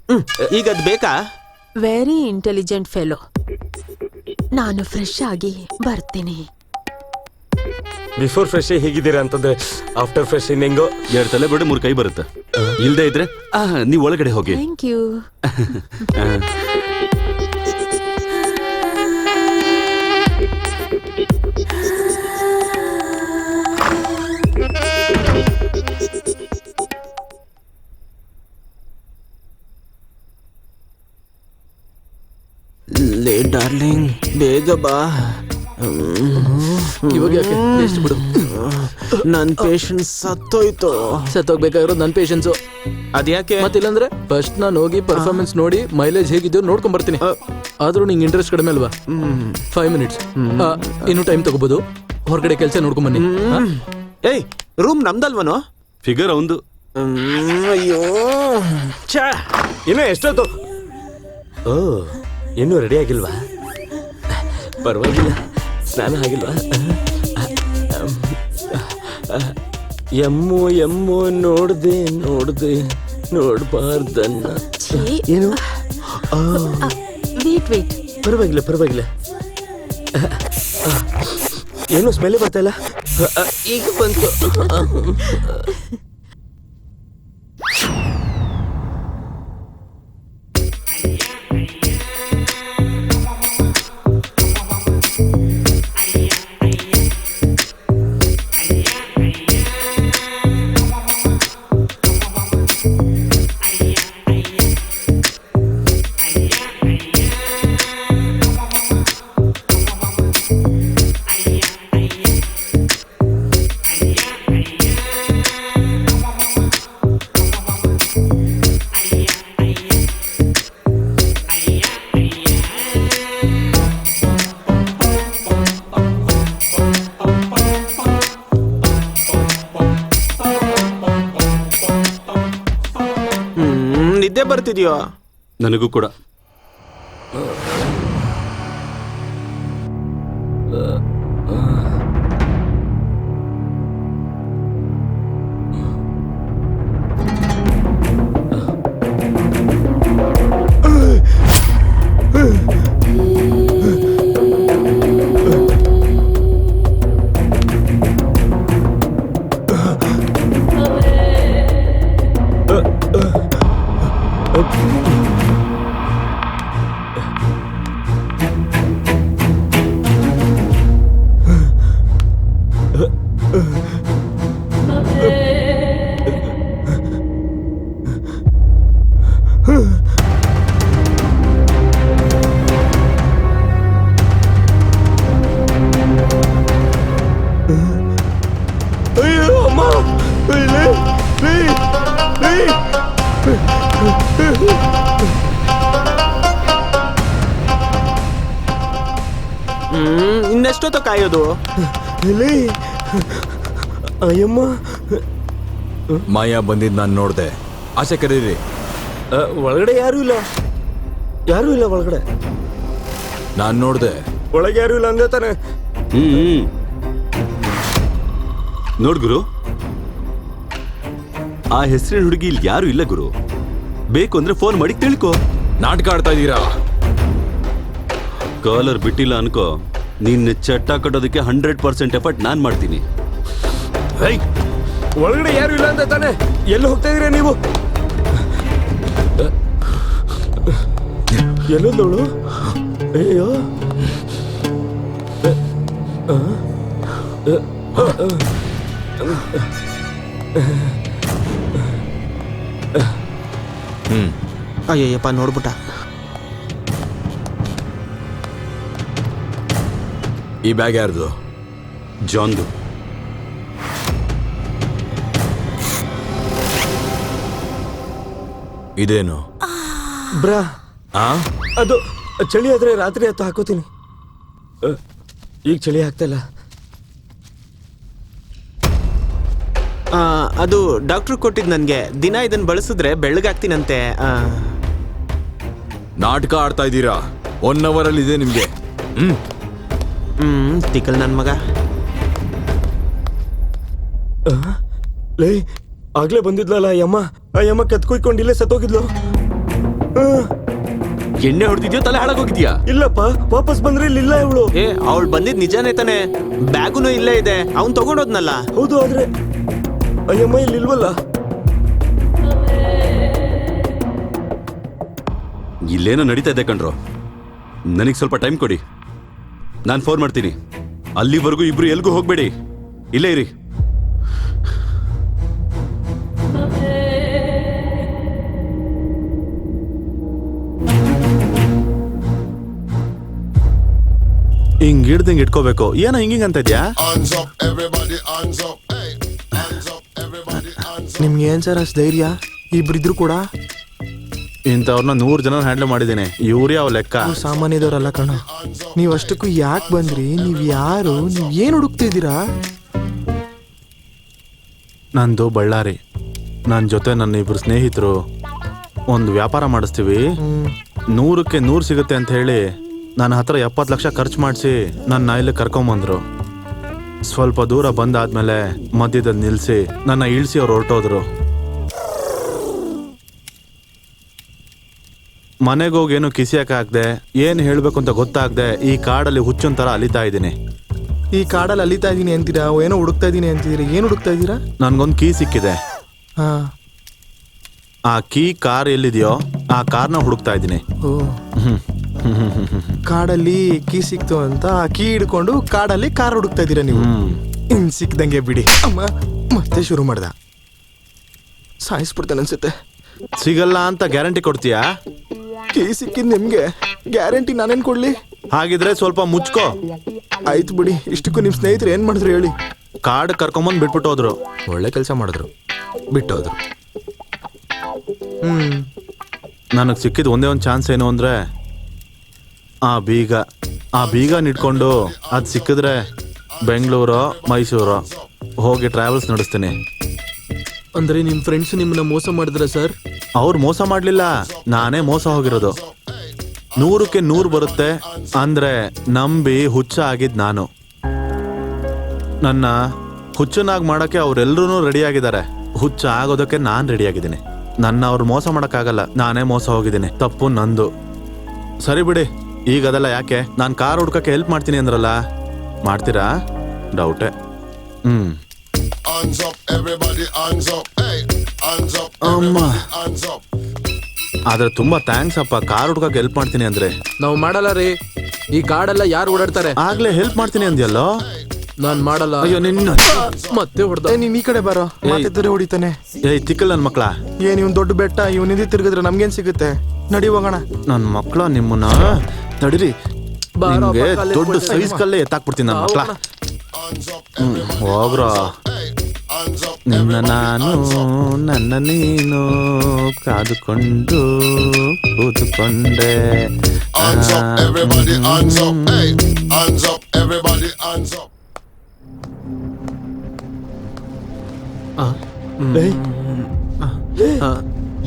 ಈಗ ಅದ್ ಬೇಕಾ? Very intelligent fellow. ನಾನು ಫ್ರೆಶ್ ಆಗಿ ಬರ್ತೀನಿ. ಬಿಫೋರ್ ಫ್ರೆಶ್ ಹೇಗಿದ್ದೀರಾ ಅಂತಂದ್ರೆ ಆಫ್ಟರ್ ಫ್ರೆಶ್ ಹೆಂಗೋ 2 ತಲೆ ಬಡ 3 ಕೈ ಬರುತ್ತೆ. ಇಲ್ದೇ ಇದ್ರೆ ನೀವ್ ಒಳಗಡೆ ಹೋಗಿ. Thank you. ಲೇ ಡಾರ್ಲಿಂಗ್, ಬೇಗ ಬಾ. ಇವಾಗ ಯಾಕೆ ರೆಸ್ಟ್ ಬಿಡು. ನನ್ ಪೇಷನ್ಸ್ ಸತ್ತೋಯ್ತು. ಸತ್ತೋಗ್ಬೇಕಾಗಿರೋದು ನನ್ನ ಪೇಷನ್ಸು. ಅದ್ಯಾಕೆ? ಮತ್ತಿಲ್ಲಂದ್ರೆ ಫಸ್ಟ್ ನಾನು ಹೋಗಿ ಪರ್ಫಾರ್ಮೆನ್ಸ್ ನೋಡಿ ಮೈಲೇಜ್ ಹೇಗಿದೆಯೋ ನೋಡ್ಕೊಂಡ್ ಬರ್ತೀನಿ. ಆದ್ರೂ ನಿಂಗೆ ಇಂಟ್ರೆಸ್ಟ್ ಕಡಿಮೆ ಅಲ್ವಾ? 5 ಮಿನಿಟ್ಸ್ ಇನ್ನು ಟೈಮ್ ತಗೋಬಹುದು. ಹೊರಗಡೆ ಕೆಲಸ ನೋಡ್ಕೊಂಡ್ ಬನ್ನಿ. ಏಯ್, ರೂಮ್ ನಮ್ದಲ್ವನೋ? ಫಿಗರ್ ಅವಂದು. ಅಯ್ಯೋ ಛಾ, ಇನ್ನು ಎಷ್ಟೊತ್ತು? ಓ, ಇನ್ನೂ ರೆಡಿ ಆಗಿಲ್ವಾ? ಪರವಾಗಿಲ್ಲ, ಸ್ನಾನ ಆಗಿಲ್ವಾ? ಎಮ್ಮು ನೋಡ್ದೆ ನೋಡ್ಬಾರ್ದನ್ನ. ಏನು? ವೇಟ್. ಪರವಾಗಿಲ್ಲ. ಏನು ಸ್ಮೆಲ್ ಬರ್ತಾ ಇಲ್ಲ? ಈಗ ಬಂತು. ನಿದ್ದೆ ಬರ್ತಿದ್ಯೋ? ನನಗೂ ಕೂಡ. ಇನ್ನೆಷ್ಟೊತ್ತು ಕಾಯೋದು? ಅಯ್ಯಮ್ಮ, ಮಾಯಾ ಬಂದಿದ್ದು ನಾನು ನೋಡ್ದೆ. ಆಚೆ ಕರೀರಿ. ಒಳಗಡೆ ಯಾರು ಇಲ್ಲ ಒಳಗಡೆ. ನಾನು ನೋಡ್ದೆ. ಒಳಗೆ ಯಾರು ಇಲ್ಲ ಅಂದೆ ತಾನೆ? ನೋಡ್ ಗುರು, ಆ ಹೆಸರಿನ ಹುಡುಗಿ ಇಲ್ಲಿ ಯಾರು ಇಲ್ಲ ಗುರು. ಬೇಕು ಅಂದ್ರೆ ಫೋನ್ ಮಾಡಿ ತಿಳ್ಕೊ. ನಾಟಕ ಆಡ್ತಾ ಇದ್ದೀರಾ? ಕಾಲರ್ ಬಿಟ್ಟಿಲ್ಲ ಅನ್ಕೋ, ನಿನ್ನ ಚಟ್ಟ ಕಟ್ಟೋದಕ್ಕೆ 100% ಎಫರ್ಟ್ ನಾನ್ ಮಾಡ್ತೀನಿ. ಒಳಗಡೆ ಯಾರು ಇಲ್ಲ ಅಂತ ತಾನೆ? ಎಲ್ಲಿ ಹೋಗ್ತಾ ಇದೀರ ನೀವು? ಎಲ್ಲೋಳು? ಅಯ್ಯೋ, ಅಯ್ಯಯ್ಯಪ್ಪ, ನೋಡ್ಬಿಟ್ಟ. ಈ ಬ್ಯಾಗ್ ಯಾರ್ದು? ಜಾನ್ದು. ಇದೇನು? ಬ್ರಾ, ಆ? ಅದು ಚಳಿ ಆದ್ರೆ ರಾತ್ರಿ ಹೊತ್ತು ಹಾಕೋತೀನಿ. ಈಗ ಚಳಿ ಆಗ್ತಾ ಇಲ್ಲ. ಅದು ಡಾಕ್ಟ್ರು ಕೊಟ್ಟಿದ್ದು ನನಗೆ. ದಿನ ಇದನ್ನ ಬಳಸಿದ್ರೆ ಬೆಳ್ಳಗಾಗ್ತೀನಂತೆ. ನಾಟಕ ಆಡ್ತಾ ಇದ್ದೀರಾ? 1 hour ಅಲ್ಲಿ ಇದೆ ನಿಮ್ಗೆ. ತಿಕ್ಕಲ್ ನನ್ನ ಮಗ. ಲೇ ಆಗ್ಲೇ ಬಂದಿದ್ಲಲ್ಲ ಅಯ್ಯಮ್ಮ ಕತ್ಕೊಯ್ಕೊಂಡಿಲ್ಲೇ ಸತ್ತೋಗಿದ್ಲು. ಎಣ್ಣೆ ಹೊಡೆದಿದ್ಯೋ ತಲೆ ಹಾಳಾಗೋಗಿದ್ಯಾ? ಇಲ್ಲಪ್ಪ, ವಾಪಸ್ ಬಂದ್ರೆ ಇಲ್ಲಿಲ್ಲ ಇವಳು. ಅವಳು ಬಂದಿದ್ ನಿಜಾನೇ ತಾನೆ? ಬ್ಯಾಗುನು ಇಲ್ಲೇ ಇದೆ, ಅವ್ನು ತಗೊಂಡೋದ್ನಲ್ಲ. ಹೌದು, ಆದ್ರೆ ಅಯ್ಯಮ್ಮ ಇಲ್ಲಿಲ್ವಲ್ಲ. ಇಲ್ಲೇನೋ ನಡೀತಾ ಇದೆ ಕಣ್ರೋ. ನನಗೆ ಸ್ವಲ್ಪ ಟೈಮ್ ಕೊಡಿ, ನಾನು ಫೋನ್ ಮಾಡ್ತೀನಿ. ಅಲ್ಲಿವರೆಗೂ ಇಬ್ರು ಎಲ್ಗೂ ಹೋಗ್ಬೇಡಿ, ಇಲ್ಲೇ ಇರಿ. ಹಿಂಗ್ ಹಿಡ್ದಂಗ್ ಇಟ್ಕೋಬೇಕು. ಏನೋ ಹಿಂಗಿಂಗ್ ಅಂತ ಇದ್ಯಾ? Hands up, everybody, hands up. Hey, hands up, everybody, hands up. ನಿಮ್ಗೆ ಏನ್ ಸರ್ ಅಷ್ಟು ಧೈರ್ಯ? ಇಬ್ರಿದ್ರು ಕೂಡ ಇಂಥವ್ರನ್ನ 100 ಜನ ಹ್ಯಾಂಡಲ್ ಮಾಡಿದ್ದೀನಿ. ಇವ್ರೇ ಅವ್ ಲೆಕ್ಕ. ನೀವು ಸಾಮಾನ್ಯದವರಲ್ಲ ಕಣ. ನೀವು ಅಷ್ಟಕ್ಕೂ ಯಾಕೆ ಬಂದ್ರಿ? ನೀವ್ ಯಾರು? ನೀವ್ ಏನ್ ಹುಡುಕ್ತಿದ್ದೀರಾ? ನಂದು ಬಳ್ಳಾರಿ. ನನ್ನ ಜೊತೆ ನನ್ನ 2 ಸ್ನೇಹಿತರು ಒಂದು ವ್ಯಾಪಾರ ಮಾಡಿಸ್ತೀವಿ. 100ಕ್ಕೆ 100 ಸಿಗುತ್ತೆ ಅಂತ ಹೇಳಿ ನನ್ನ ಹತ್ರ 70 ಲಕ್ಷ ಖರ್ಚು ಮಾಡಿಸಿ ನನ್ನ ಇಲ್ಲಿ ಕರ್ಕೊಂಬಂದ್ರು. ಸ್ವಲ್ಪ ದೂರ ಬಂದಾದ್ಮೇಲೆ ಮಧ್ಯದಲ್ಲಿ ನಿಲ್ಲಿಸಿ ನನ್ನ ಇಳಿಸಿ ಅವ್ರು ಹೊರಟೋದ್ರು. ಮನೆಗೋಗಿ ಏನು ಕಿಸಿಯಕ್ಕಾಗ್ದೆ, ಏನು ಹೇಳಬೇಕು ಅಂತ ಗೊತ್ತಾಗ್ದೆ ಈ ಕಾಡಲ್ಲಿ ಹುಚ್ಚೊಂದ್ ಥರ ಅಲಿತಾ ಇದ್ದೀನಿ. ಈ ಕಾಡಲ್ಲಿ ಅಲಿತಾ ಇದೀನಿ ಅಂತೀರಾ? ಏನೋ ಹುಡುಕ್ತಾ ಇದೀನಿ ಅಂತೀರಾ? ಏನ್ ಹುಡುಕ್ತಾ ಇದ್ದೀರಾ? ನನ್ಗೊಂದು ಕೀ ಸಿಕ್ಕಿದೆ. ಹಾ, ಆ ಕೀ ಕಾರ್ ಎಲ್ಲಿದೆಯೋ ಆ ಕಾರ್ನ ಹುಡುಕ್ತಾ ಇದ್ದೀನಿ. ಓ, ಕಾಡಲ್ಲಿ ಕೀ ಸಿಕ್ತು ಅಂತ ಆ ಕೀ ಹಿಡ್ಕೊಂಡು ಕಾಡಲ್ಲಿ ಕಾರ್ ಹುಡುಕ್ತಾ ಇದ್ದೀರಾ ನೀವು? ಇನ್ ಸಿಕ್ದಂಗೆ ಬಿಡಿ. ಅಮ್ಮ ಮತ್ತೆ ಶುರು ಮಾಡ್ದ. ಸಾಯಿಸ್ಬಿಡ್ತಾನೆ ಅನ್ಸುತ್ತೆ. ಸಿಗಲ್ಲ ಅಂತ ಗ್ಯಾರಂಟಿ ಕೊಡ್ತೀಯಾ? ಕೀ ಸಿಕ್ಕಿದ್ ನಿಮ್ಗೆ, ಗ್ಯಾರಂಟಿ ನಾನೇನ್ ಕೊಡ್ಲಿ? ಹಾಗಿದ್ರೆ ಸ್ವಲ್ಪ ಮುಚ್ಕೋ. ಆಯ್ತು ಬಿಡಿ. ಇಷ್ಟಕ್ಕೂ ನಿಮ್ ಸ್ನೇಹಿತರು ಏನ್ ಮಾಡಿದ್ರು ಹೇಳಿ? ಕಾರ್ಡ್ ಕರ್ಕೊಂಬಂದ್ ಬಿಟ್ಬಿಟ್ಟು ಹೋದ್ರು. ಒಳ್ಳೆ ಕೆಲಸ ಮಾಡಿದ್ರು, ಬಿಟ್ಟೋದ್ರು. ನನಗೆ ಸಿಕ್ಕಿದ ಒಂದೇ ಒಂದು ಚಾನ್ಸ್ ಏನು ಅಂದ್ರೆ ಆ ಬೀಗ ನಿಟ್ಕೊಂಡು ಅದು ಸಿಕ್ಕಿದ್ರೆ ಬೆಂಗಳೂರು ಮೈಸೂರು ಹೋಗಿ ಟ್ರಾವೆಲ್ಸ್ ನಡೆಸ್ತೀನಿ. ಅಂದ್ರೆ ನಿಮ್ ಫ್ರೆಂಡ್ಸ್ ನಿಮ್ಮನ್ನ ಮೋಸ ಮಾಡಿದ್ರ ಸರ್? ಅವ್ರು ಮೋಸ ಮಾಡ್ಲಿಲ್ಲ, ನಾನೇ ಮೋಸ ಹೋಗಿರೋದು. 100ಕ್ಕೆ 100 ಬರುತ್ತೆ ಅಂದ್ರೆ ನಂಬಿ ಹುಚ್ಚ ಆಗಿದ್ ನಾನು. ನನ್ನ ಹುಚ್ಚನಾಗಿ ಮಾಡಕ್ಕೆ ಅವರೆಲ್ಲರೂ ರೆಡಿ ಆಗಿದ್ದಾರೆ. ಹುಚ್ಚ ಆಗೋದಕ್ಕೆ ನಾನು ರೆಡಿ ಆಗಿದ್ದೀನಿ. ನನ್ನ ಅವ್ರು ಮೋಸ ಮಾಡೋಕ್ಕಾಗಲ್ಲ, ನಾನೇ ಮೋಸ ಹೋಗಿದ್ದೀನಿ. ತಪ್ಪು ನಂದು. ಸರಿ ಬಿಡಿ, ಈಗ ಅದೆಲ್ಲ ಯಾಕೆ? ನಾನು ಕಾರ್ ಹುಡ್ಕಕ್ಕೆ ಹೆಲ್ಪ್ ಮಾಡ್ತೀನಿ ಅಂದ್ರಲ್ಲ, ಮಾಡ್ತೀರಾ? ಡೌಟೇ. Hands up, everybody, hands up. Hey, hands up, ಅಮ್ಮ, hands up. ಆದ್ರೆ ತುಂಬಾ ಥ್ಯಾಂಕ್ಸ್ ಅಪ್ಪ, ಕಾರ್ ಹುಡ್ಕಕ್ಕೆ ಹೆಲ್ಪ್ ಮಾಡ್ತೀನಿ ಅಂದ್ರೆ. ನಾವು ಮಾಡಲ್ಲ ರೀ. ಈ ಕಾಡೆಲ್ಲ ಯಾರು ಓಡಾಡ್ತಾರೆ? ಆಗ್ಲೇ ಹೆಲ್ಪ್ ಮಾಡ್ತೀನಿ ಅಂದ್ಯಲ್ಲೋ. ನಾನ್ ಮಾಡಲ್ಲ. ಅಯ್ಯೋ ನಿನ್ನ ಮತ್ತೆ ಹೊಡೆದ. ನೀನ್ ಈ ಕಡೆ ಬರೋ, ಮಾತಿದ್ರೆ ಹೊಡಿತಾನೆ. ಏಯ್ ತಿಕ್ಕಲ್ ನನ್ ಮಕ್ಳ. ಏನ್ ಇವ್ನ್ ದೊಡ್ಡ ಬೆಟ್ಟ, ಇವ್ನ ಹಿಂದೆ ತಿರ್ಗಿದ್ರೆ ನಮ್ಗೇನ್ ಸಿಗುತ್ತೆ? ನಡಿ ಹೋಗೋಣ. ನನ್ ಮಕ್ಳ ನಿಮ್ಮನ್ನ ತಡಿರಿ, ನಿಮ್ಗೆ ದೊಡ್ಡ ಸೈಜ್ ಕಲ್ಲೇ ಎತ್ತಾಕ್ಬಿಡ್ತೀನಿ ನನ್ನ ಮಕ್ಳ. ಹೋಗ್ರ, ನಿನ್ನ ನಾನು ನನ್ನ ನೀನು ಕಾದುಕೊಂಡು ಕೂತುಕೊಂಡೆ. Hands up, everybody, hands up. Hey, hands up, everybody, hands up.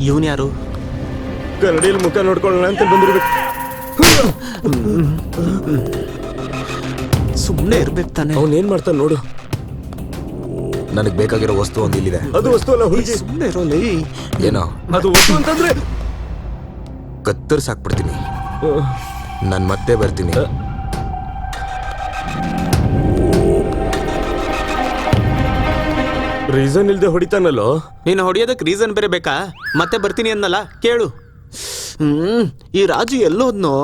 ಇವನ್ ಯಾರು? ಕನ್ನಡಿಯಲ್ಲಿ ಮುಖ ನೋಡ್ಕೊಳ್ಳೋಣ ಅಂತ ಬಂದಿರ್ಬೇಕು. ಸುಮ್ಮನೆ ಇರ್ಬೇಕು ತಾನೆ. ಅವನೇನ್ ಮಾಡ್ತಾನೆ ನೋಡು. ನನಗೆ ಬೇಕಾಗಿರೋ ವಸ್ತು ಒಂದು ಇಲ್ಲಿದೆ. ಅದು ವಸ್ತು ಅಲ್ಲ ಹುಡುಗಿ. ಸುಮ್ಮನೆ ಇರೋಲಿ. ಏನೋ ಅದು ವಸ್ತು ಅಂತಂದ್ರೆ ಕತ್ತರಿಸಾಕ್ಬಿಡ್ತೀನಿ. ನಾನು ಮತ್ತೆ ಬರ್ತೀನಿ. ರೀಸನ್ ಇಲ್ದೆ ಹೊಡಿತಾನಲ್ಲೋ. ನೀನು ಹೊಡಿಯೋದಕ್ಕೆ ರೀಸನ್ ಬೇರೆ ಬೇಕಾ? ಮತ್ತೆ ಬರ್ತೀನಿ ಅನ್ನಲ್ಲ, ಕೇಳು. ಈ ರಾಜು ಎಲ್ಲೋದ್ನೋ?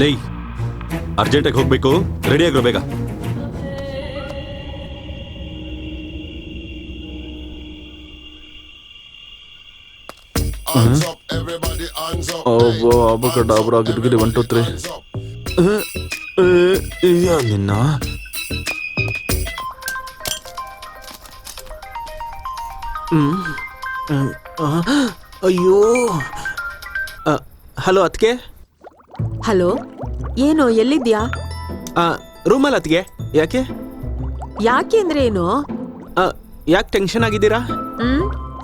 ಲೈ, ಅರ್ಜೆಂಟಾಗಿ ಹೋಗ್ಬೇಕು, ರೆಡಿ ಆಗಿರೋ ಬೇಗ. Hands up, everybody, hands up. ಒಬ್ಬ ಅಬಕಡಾಬ್ರ ಗಿಡ್ಗಿಡಿ 1 2 3. ನಿನ್ನ ಅಯ್ಯೋ. ಹಲೋ ಅತ್ಗೆ. ಹಲೋ, ಏನು ಎಲ್ಲಿದ್ಯಾ? ರೂಮಲ್ಲಿ ಅತ್ತಿಗೆ ಯಾಕೆ ಯಾಕೆ ಅಂದ್ರೆ ಏನು? ಯಾಕೆ ಟೆನ್ಷನ್ ಆಗಿದ್ದೀರಾ?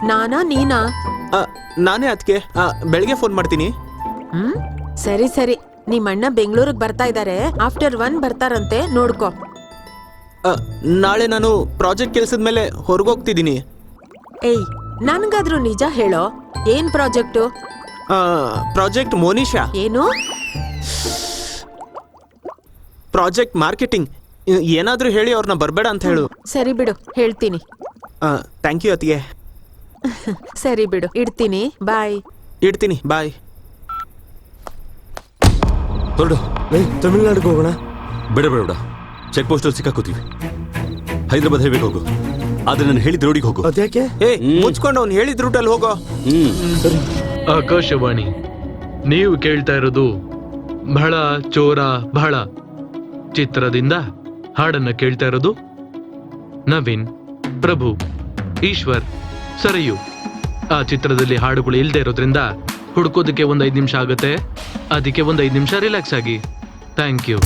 ನಾನಾ ನೀನಾ? ನಾನೇ ಅತ್ತಿಗೆ ಬೆಳಗ್ಗೆ ಫೋನ್ ಮಾಡ್ತೀನಿ. ಸರಿ ಸರಿ, ನಿಮ್ ಅಣ್ಣ ಬೆಂಗಳೂರಿಗೆ ಬರ್ತಾ ಇದಾರೆ. ಆಫ್ಟರ್ 1 ಬರ್ತಾರಂತೆ, ನೋಡ್ಕೋ. ನಾಳೆ ನಾನು ಪ್ರಾಜೆಕ್ಟ್ ಕೆಲ್ಸದ ಮೇಲೆ ಹೊರಗೋಗ್ತಿದ್ದೀನಿ. ಏಯ್, ನನ್ಗಾದ್ರೂ ನಿಜ ಹೇಳೋ, ಏನ್ ಪ್ರಾಜೆಕ್ಟು? ಪ್ರಾಜೆಕ್ಟ್ ಮೋನಿಶಾ. ಏನು? Project marketing. ಏನಾದ್ರೂ ಹೇಳಿ ಅವ್ರನ್ನ ಬರ್ಬೇಡ ಅಂತ ಹೇಳು. ಸರಿ ಬಿಡು, ಹೇಳ್ತೀನಿ. ಥ್ಯಾಂಕ್ ಯು ಅತ್ತಿಗೆ. ಸರಿ ಬಿಡು, ಇಡ್ತೀನಿ. ಬಾಯ್. ಇಡ್ತೀನಿ, ಬಾಯ್. ಹೊರಡು. ತಮಿಳ್ನಾಡಿಗೆ ಹೋಗೋಣ. ಬೇಡ ಬೇಡ ಬೇಡ, ಚೆಕ್ ಪೋಸ್ಟಲ್ಲಿ ಸಿಕ್ಕಾಕೋತೀವಿ. ಹೈದರಾಬಾದ್ ಹೈವೇಗೆ ಹೋಗು, ಆದ್ರೆ ನಾನು ಹೇಳಿದ ರೋಡಿಗೆ ಹೋಗು. ಅದ್ಯಾಕೆ? ಮುಚ್ಕೊಂಡು ಅವ್ನು ಹೇಳಿದ ರೂಟಲ್ಲಿ ಹೋಗೋ. ಸರಿ. ಆಕಾಶವಾಣಿ, ನೀವು ಕೇಳ್ತಾ ಇರೋದು ಬಹಳ ಚೋರ ಬಹಳ ಚಿತ್ರದಿಂದ ಹಾಡನ್ನ ಕೇಳ್ತಾ ಇರೋದು ನವೀನ್, ಪ್ರಭು, ಈಶ್ವರ್, ಸರಯು. ಆ ಚಿತ್ರದಲ್ಲಿ ಹಾಡುಗಳು ಇಲ್ಲದೆ ಇರೋದ್ರಿಂದ ಹುಡ್ಕೋದಕ್ಕೆ 5 ನಿಮಿಷ ಆಗುತ್ತೆ. ಅದಕ್ಕೆ 5 ನಿಮಿಷ ರಿಲ್ಯಾಕ್ಸ್ ಆಗಿ. Thank you.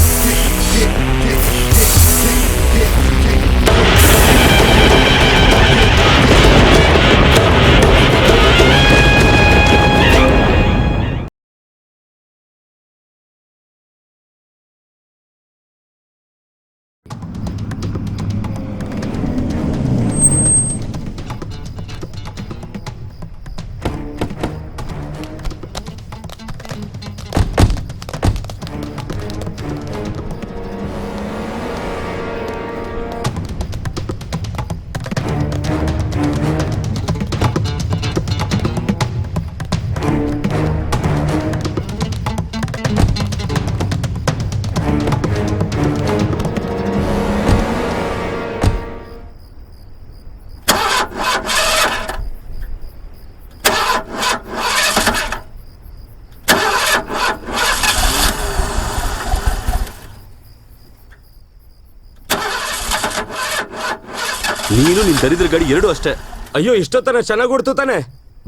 ನೀನು ನಿನ್ ದರಿದ್ರ ಗಾಡಿ 2 ಅಷ್ಟೇ. ಅಯ್ಯೋ, ಇಷ್ಟೊತ್ತನ ಚೆನ್ನಾಗಿ ಹೊಡ್ತು ತಾನೆ.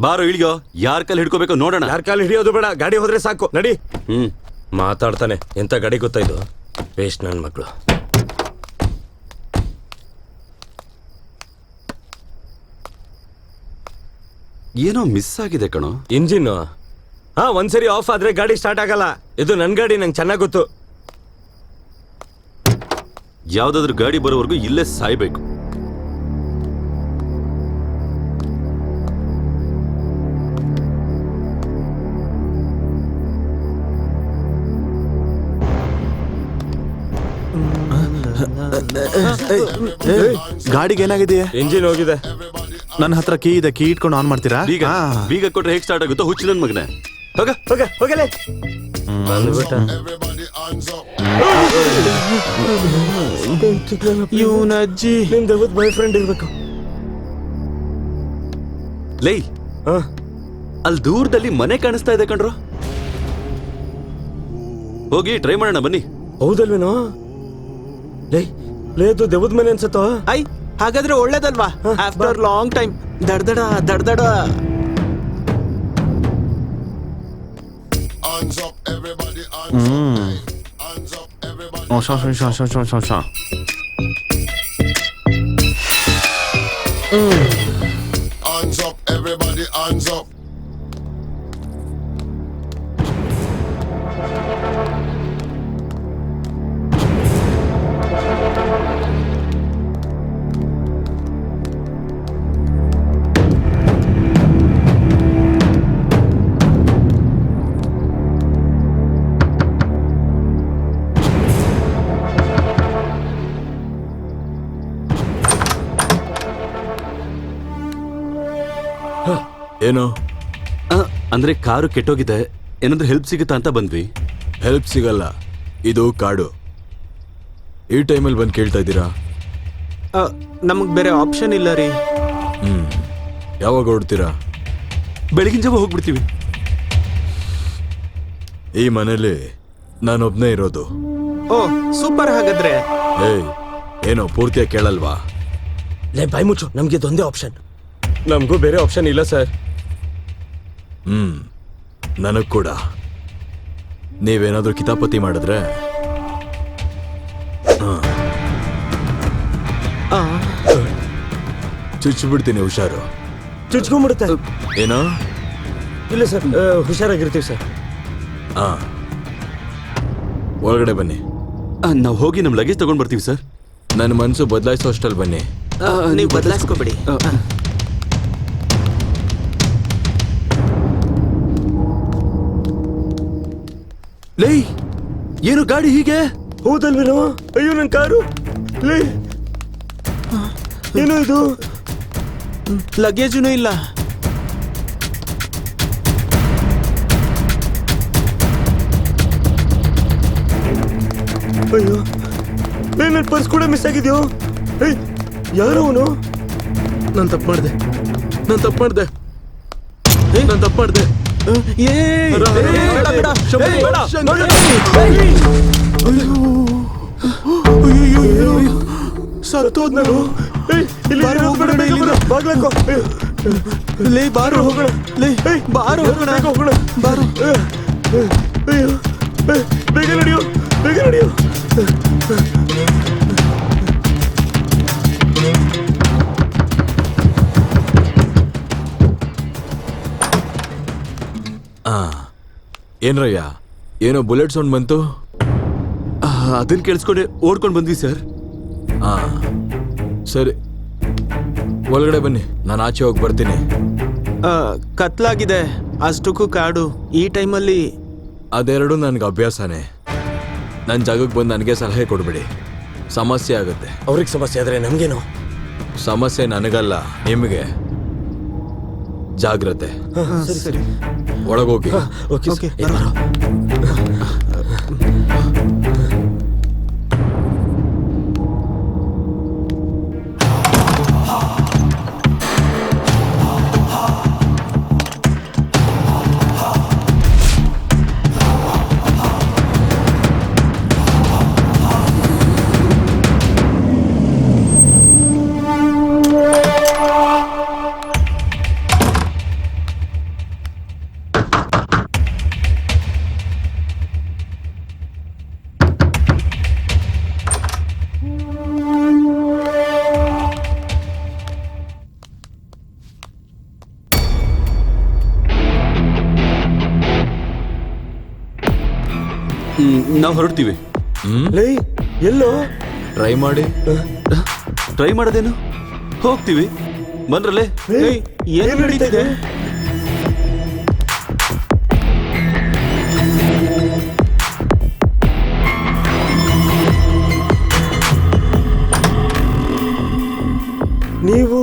ಬಾರೋ ಇಳಿಯೋ, ಯಾರ ಕಾಲ್ ಹಿಡ್ಕೋಬೇಕೋ ನೋಡೋಣ. ಯಾರ ಕಾಲು ಹಿಡಿಯೋದು ಬೇಡ, ಗಾಡಿ ಹೋದ್ರೆ ಸಾಕು. ನಡಿ. ಮಾತಾಡ್ತಾನೆ. ಎಂತ ಗಾಡಿ ಗೊತ್ತಾಯ್ತು? ವೇಸ್ಟ್ ನನ್ ಮಕ್ಕಳು. ಏನೋ ಮಿಸ್ ಆಗಿದೆ ಕಣೋ. ಇಂಜಿನ್ ಒಂದ್ಸರಿ ಆಫ್ ಆದ್ರೆ ಗಾಡಿ ಸ್ಟಾರ್ಟ್ ಆಗಲ್ಲ. ಇದು ನನ್ ಗಾಡಿ, ನಂಗೆ ಚೆನ್ನಾಗ್ ಗೊತ್ತು. ಯಾವ್ದಾದ್ರು ಗಾಡಿ ಬರೋವರೆಗೂ ಇಲ್ಲೇ ಸಾಯ್ಬೇಕು. ಗಾಡಿಗೆ ಏನಾಗಿದೆ? ಇಂಜಿನ್ ಹೋಗಿದೆ. ನನ್ನ ಹತ್ರ ಕೀ ಇದೆ, ಕೀ ಇಟ್ಕೊಂಡು ಆನ್ ಮಾಡ್ತೀರಾ? ಬೀಗ ಕೊಟ್ರೆ ಹೇಗೆ ಸ್ಟಾರ್ಟ್ ಆಗುತ್ತೋ ಹುಚ್ಚು ನನ್ ಮಗನೇ. ಹೋಗಲೇ. ಇವನ ಅಜ್ಜಿ ನಿಮ್ ದೇವದ್ ಬಾಯ್ ಫ್ರೆಂಡ್ ಇರ್ಬೇಕು. ಲೈ, ಅಲ್ಲಿ ದೂರದಲ್ಲಿ ಮನೆ ಕಾಣಿಸ್ತಾ ಇದೆ ಕಣ್ರು. ಹೋಗಿ ಟ್ರೈ ಮಾಡೋಣ ಬನ್ನಿ. ಹೌದಲ್ವೇನೋ? ಲೇದು ದೇವದ್ ಮನೆ ಅನ್ಸತ್ತೋ. ಹಾಗಾದ್ರೆ ಒಳ್ಳೇದಲ್ವಾ? After long time. ದಡ್ದಡ ದಡ್ದಡ. Hands up, everybody, hands up. Hands up, everybody. Hands up, everybody, hands up. ಏನು? ಅಂದ್ರೆ ಕಾರು ಕೆಟ್ಟೋಗಿದೆ, ಏನಾದ್ರೂ ಹೆಲ್ಪ್ ಸಿಗುತ್ತಾ ಅಂತ ಬಂದ್ವಿ. ಹೆಲ್ಪ್ ಸಿಗಲ್ಲ, ಇದು ಕಾಡು. ಈ ಟೈಮಲ್ಲಿ ಬಂದು ಕೇಳ್ತಾ ಇದ್ದೀರಾ? ನಮಗ್ ಬೇರೆ ಆಪ್ಷನ್ ಇಲ್ಲ ರೀ. ಯಾವಾಗ ಹೊರಡ್ತೀರಾ? ಬೆಳಗಿನ ಜಾವ ಹೋಗ್ಬಿಡ್ತೀವಿ. ಈ ಮನೇಲಿ ನಾನೊಬ್ನೇ ಇರೋದು. ಓ ಸೂಪರ್. ಹಾಗಾದ್ರೆ ಏನೋ ಪೂರ್ತಿಯಾಗಿ ಕೇಳಲ್ವಾ? ಬಾಯ್ ಮುಚ್ಚು, ನಮ್ಗೆ ಇದೊಂದೇ ಆಪ್ಷನ್. ನಮಗೂ ಬೇರೆ ಆಪ್ಷನ್ ಇಲ್ಲ ಸರ್. ನನಗ್ ಕೂಡ. ನೀವೇನಾದ್ರೂ ಕಿತಾಪತಿ ಮಾಡಿದ್ರೆ ಚುಚ್ಚಿಬಿಡ್ತೀನಿ ಹುಷಾರು. ಚುಚ್ಕೊಂಡ್ಬಿಡುತ್ತೆ. ಏನೋ? ಇಲ್ಲ ಸರ್, ಹುಷಾರಾಗಿರ್ತೀವಿ ಸರ್. ಹಾ, ಒಳಗಡೆ ಬನ್ನಿ. ನಾವು ಹೋಗಿ ನಮ್ಮ ಲಗೇಜ್ ತಗೊಂಡ್ ಬರ್ತೀವಿ ಸರ್. ನನ್ನ ಮನಸ್ಸು ಬದಲಾಯಿಸೋ ಅಷ್ಟಲ್ಲಿ ಬನ್ನಿ. ನೀವು ಬದಲಾಯಿಸ್ಕೋಬೇಡಿ. ಲೇ, ಏನು ಗಾಡಿ ಹೀಗೆ? ಹೌದಲ್ವೇನೋ? ಅಯ್ಯೋ ನನ್ನ ಕಾರು. ಲೇ, ಏನು ಇದು? ಲಗೇಜೂ ಇಲ್ಲ. ಅಯ್ಯೋ, ನನ್ನ ಪರ್ಸ್ ಕೂಡ ಮಿಸ್ ಆಗಿದ್ಯೋ? ಏಯ್, ಯಾರು ಅವನು? ನಾನು ತಪ್ಪು ಮಾಡಿದೆ. ನಾನು ತಪ್ಪು ಮಾಡಿದೆ. ಸತ್ತೋದ್ ನಾನು. ಲೇ ಬಾರು ಹೋಗೋಣ. ಲೇ ಬಾರು ಹೋಗೋಣ. ಬಾರು. ಅಯ್ಯೋ, ಬೇಗ ನಡೆಯೋ, ಬೇಗ ನಡೆಯೋ. ಏನ್ರಯ್ಯ, ಏನೋ ಬುಲೆಟ್ ಸೌಂಡ್ ಬಂತು. ಅದನ್ನ ಕೇಳಿಸ್ಕೊಂಡೆ ಓಡ್ಕೊಂಡು ಬಂದ್ವಿ ಸರ್. ಹಾ, ಸರಿ, ಒಳಗಡೆ ಬನ್ನಿ, ನಾನು ಆಚೆ ಹೋಗಿ ಬರ್ತೀನಿ. ಕತ್ಲಾಗಿದೆ, ಅಷ್ಟಕ್ಕೂ ಕಾಡು ಈ ಟೈಮಲ್ಲಿ. ಅದೆರಡು ನನಗೆ ಅಭ್ಯಾಸನೇ. ನನ್ನ ಜಾಗಕ್ಕೆ ಬಂದು ನನಗೆ ಸಲಹೆ ಕೊಡ್ಬೇಡಿ, ಸಮಸ್ಯೆ ಆಗುತ್ತೆ. ಅವ್ರಿಗೆ ಸಮಸ್ಯೆ ಆದ್ರೆ ನಮ್ಗೇನು? ಸಮಸ್ಯೆ ನನಗಲ್ಲ, ನಿಮಗೆ. ಜಾಗ್ರತೆ. ಸರಿ. ಒಳಗೋಗಿ. ಓಕೆ. ನಾವು ಹೊರಡ್ತೀವಿ. ಲೇ, ಎಲ್ಲೋ? ಟ್ರೈ ಮಾಡಿ. ಟ್ರೈ ಮಾಡೋದೇನು? ಹೋಗ್ತೀವಿ. ಬಂದ್ರಲ್ಲೇ. ಏನು ನಡೀತಿದೆ? ನೀವು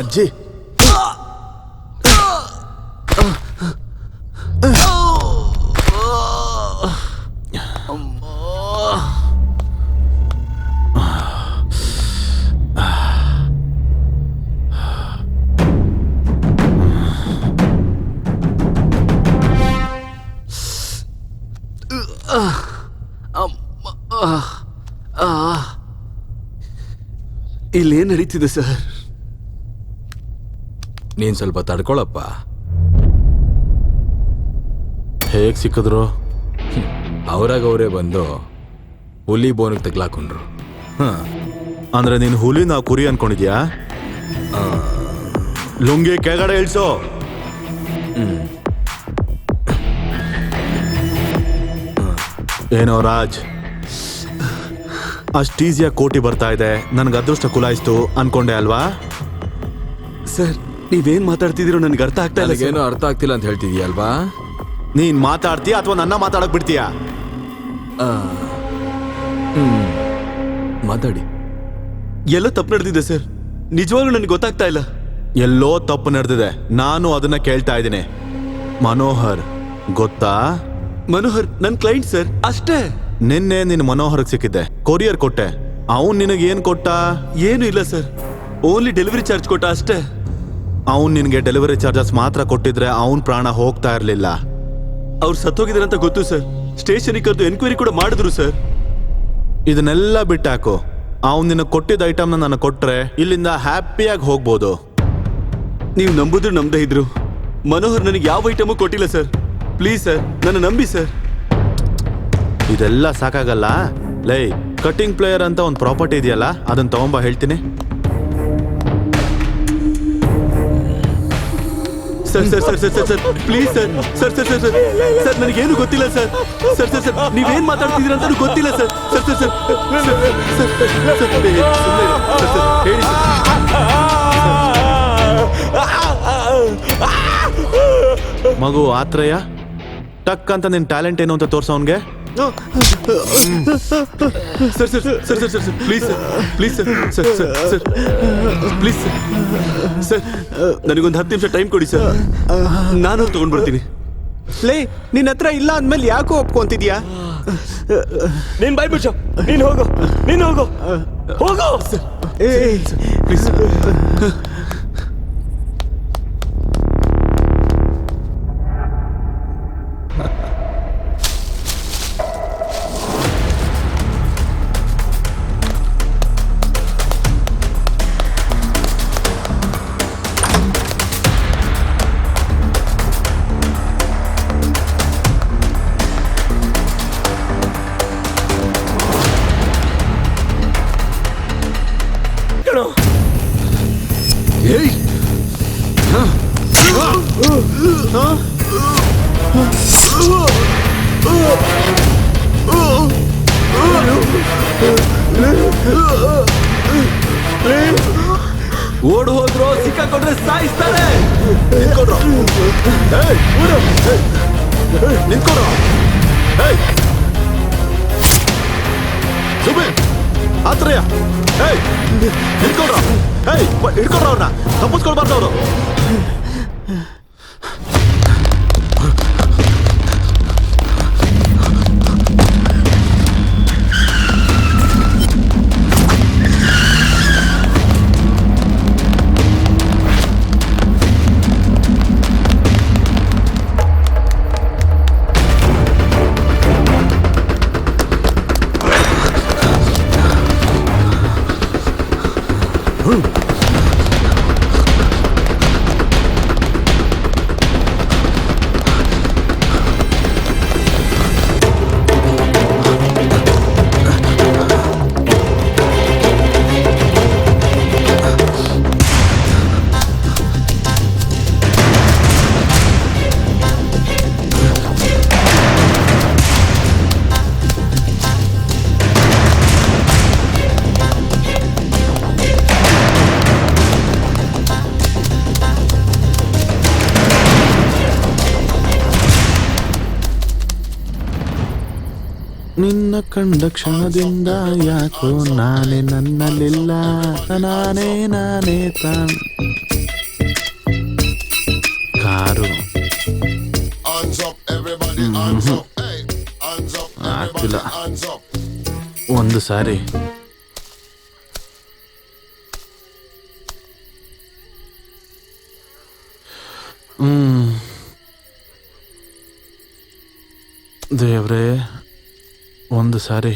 ಅಜ್ಜಿ, ಇಲ್ಲೇನ್ ನಡೀತಿದೆ ಸರ್? ನೀನ್ ಸ್ವಲ್ಪ ತಡ್ಕೊಳಪ್ಪ. ಹೇಗ್ ಸಿಕ್ಕಿದ್ರು? ಅವ್ರಾಗ ಅವರೇ ಬಂದು ಹುಲಿ ಬೋನಿಗೆ ತಗ್ಲಾಕೊಂಡ್ರು. ಅಂದ್ರೆ ನೀನು ಹುಲಿ, ನಾವು ಕುರಿ ಅನ್ಕೊಂಡಿದ್ಯಾ? ಲುಂಗಿ ಕೆಳಗಡೆ ಇಳಿಸೋ. ಏನೋ ರಾಜ್, ಅಷ್ಟು ಈಸಿಯಾಗಿ ಕೋಟಿ ಬರ್ತಾ ಇದೆ, ನನ್ಗೆ ಅದೃಷ್ಟ ಕುಲಾಯಿಸ್ತು ಅನ್ಕೊಂಡೆ ಅಲ್ವಾ? ಸರ್, ನೀವೇನ್ ಮಾತಾಡ್ತಿದ್ದೀರೋ ನನ್ಗೆ ಅರ್ಥ ಆಗ್ತಾ ಇಲ್ಲ. ಏನೋ ಅರ್ಥ ಆಗ್ತಿಲ್ಲ ಅಂತ ಹೇಳ್ತಿದೀಯಲ್ವಾ? ನೀನ್ ಮಾತಾಡ್ತೀಯಾ ಅಥವಾ ನನ್ನ ಮಾತಾಡಕ್ ಬಿಡ್ತೀಯಾ? ಮಾತಾಡಿ. ಎಲ್ಲೋ ತಪ್ಪು ನಡೆದಿದೆ ಸರ್, ನಿಜವಾಗ್ಲೂ ನನಗೆ ಗೊತ್ತಾಗ್ತಾ ಇಲ್ಲ. ಎಲ್ಲೋ ತಪ್ಪು ನಡೆದಿದೆ, ನಾನು ಅದನ್ನ ಕೇಳ್ತಾ ಇದ್ದೀನಿ. ಮನೋಹರ್ ಗೊತ್ತಾ? ಮನೋಹರ್ ನನ್ನ ಕ್ಲೈಂಟ್ ಸರ್, ಅಷ್ಟೇ. ನಿನ್ನೆ ನಿನ್ನ ಮನೋಹರ್ಗೆ ಸಿಕ್ಕಿದ್ದೆ, ಕೊರಿಯರ್ ಕೊಟ್ಟೆ. ಅವನ್ ನಿನಗೆ ಏನ್ ಕೊಟ್ಟ? ಏನು ಇಲ್ಲ ಸರ್, ಓನ್ಲಿ ಡೆಲಿವರಿ ಚಾರ್ಜ್ ಕೊಟ್ಟ ಅಷ್ಟೇ. ಅವನ್ ನಿನ್ಗೆ ಡೆಲಿವರಿ ಚಾರ್ಜಸ್ ಮಾತ್ರ ಕೊಟ್ಟಿದ್ರೆ ಅವನ್ ಪ್ರಾಣ ಹೋಗ್ತಾ ಇರ್ಲಿಲ್ಲ. ಅವ್ರು ಸತ್ತೋಗಿದಾರೆ ಅಂತ ಗೊತ್ತು ಸರ್, ಸ್ಟೇಷನ್ಗೆ ಕರೆದು ಎನ್ಕ್ವೈರಿ ಕೂಡ ಮಾಡಿದ್ರು ಸರ್. ಇದನ್ನೆಲ್ಲ ಬಿಟ್ಟಾಕು, ಅವ್ನು ನಿನಗೆ ಕೊಟ್ಟಿದ್ದ ಐಟಮ್ನ ನನಗೆ ಕೊಟ್ರೆ ಇಲ್ಲಿಂದ ಹ್ಯಾಪಿಯಾಗಿ ಹೋಗ್ಬೋದು. ನೀವು ನಂಬುದ್ರು ನಮ್ದೇ ಇದ್ರು ಮನೋಹರ್ ನನಗೆ ಯಾವ ಐಟಮು ಕೊಟ್ಟಿಲ್ಲ ಸರ್. ಪ್ಲೀಸ್ ಸರ್, ನನ್ನ ನಂಬಿ ಸರ್. ಇದೆಲ್ಲ ಸಾಕಾಗಲ್ಲ. ಲೈ, ಕಟಿಂಗ್ ಪ್ಲೇಯರ್ ಅಂತ ಒಂದು ಪ್ರಾಪರ್ಟಿ ಇದೆಯಲ್ಲ, ಅದನ್ನ ತಗೊಂಬ ಹೇಳ್ತೀನಿ. Sir sir sir sir sir sir please sir. Sir sir sir sir sir ನನಗೇನು ಗೊತ್ತಿಲ್ಲ ಸರ್. ಸರ್ ಸರ್ ಸರ್ ನೀವೇನ್ ಮಾತಾಡ್ತಿದ್ದೀರ ಅಂತ ಗೊತ್ತಿಲ್ಲ sir. Sir sir sir sir ಹೇಳಿ ಮಗು ಆತ್ರಯ್ಯ, ಟಕ್ ಅಂತ ನಿನ್ ಟ್ಯಾಲೆಂಟ್ ಏನು ಅಂತ ತೋರ್ಸೋ ಅವನ್ಗೆ. Sir sir sir sir sir please sir, please sir sir sir sir please sir. Sir ನನಗೊಂದು 10 ನಿಮಿಷ ಟೈಮ್ ಕೊಡಿ ಸರ್, ನಾನು ತಗೊಂಡ್ ಬರ್ತೀನಿ. ಲೇ, ನಿನ್ನ ಹತ್ರ ಇಲ್ಲ ಅಂದ್ಮೇಲೆ ಯಾಕೋ ಒಪ್ಕೊಂತಿದ್ಯಾ? ನೀನ್ ಬಾಯ್ ಬಿಚ್ಚು, ನೀನ್ ಹೋಗು, ನೀನ್ ಹೋಗು, ಹೋಗು. ಪ್ಲೀಸ್ ಓಡ್ ಹೋದ್ರು ಸಿಕ್ಕಾಕೊಂಡ್ರೆ ಸಾಯಿಸ್ತಾರೆ. ನಿಂತ್ಕೊಡ್ರು, ನಿಂತ್ಕೊಡ್ರು. ಸುಬಿನ್, ಆತ್ರಯ್ಯ, ನಿಂತ್ಕೊಡ್ರು. ಹಿಡ್ಕೊಡ್ರು ಅವ್ರನ್ನ, ತಪ್ಪಿಸ್ಕೊಳ್ಬಾರ್ದು ಅವರು. ನಿನ್ನ ಕಂಡ ಕ್ಷಣದಿಂದ ಯಾಕೋ ನಾನೇ ನನ್ನಲ್ಲಿಲ್ಲ, ನಾನೇ ನಾನೇ ತಾನ್. ಕಾರು ಆಗ್ತಿಲ್ಲ. ಒಂದು ಸಾರಿ ದೇವ್ರೇ, ಒಂದು ಸಾರಿ.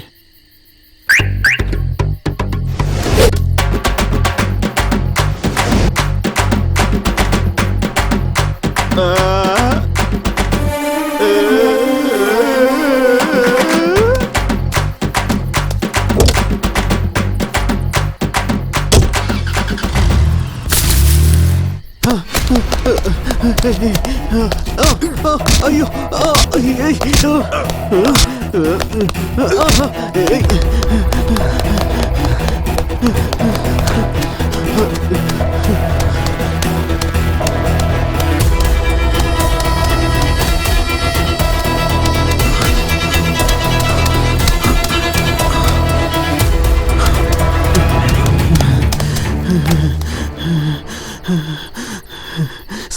ಅಯ್ಯೋ,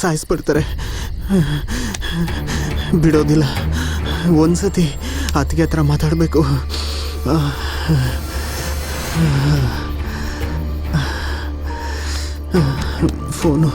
ಸಾಯಿಸ್ಬಿಡ್ತಾರೆ, ಬಿಡೋದಿಲ್ಲ. ಒಂದ್ಸತಿ ಅತ್ತಿಗೆ ಹತ್ರ ಮಾತಾಡಬೇಕು. ಫೋನು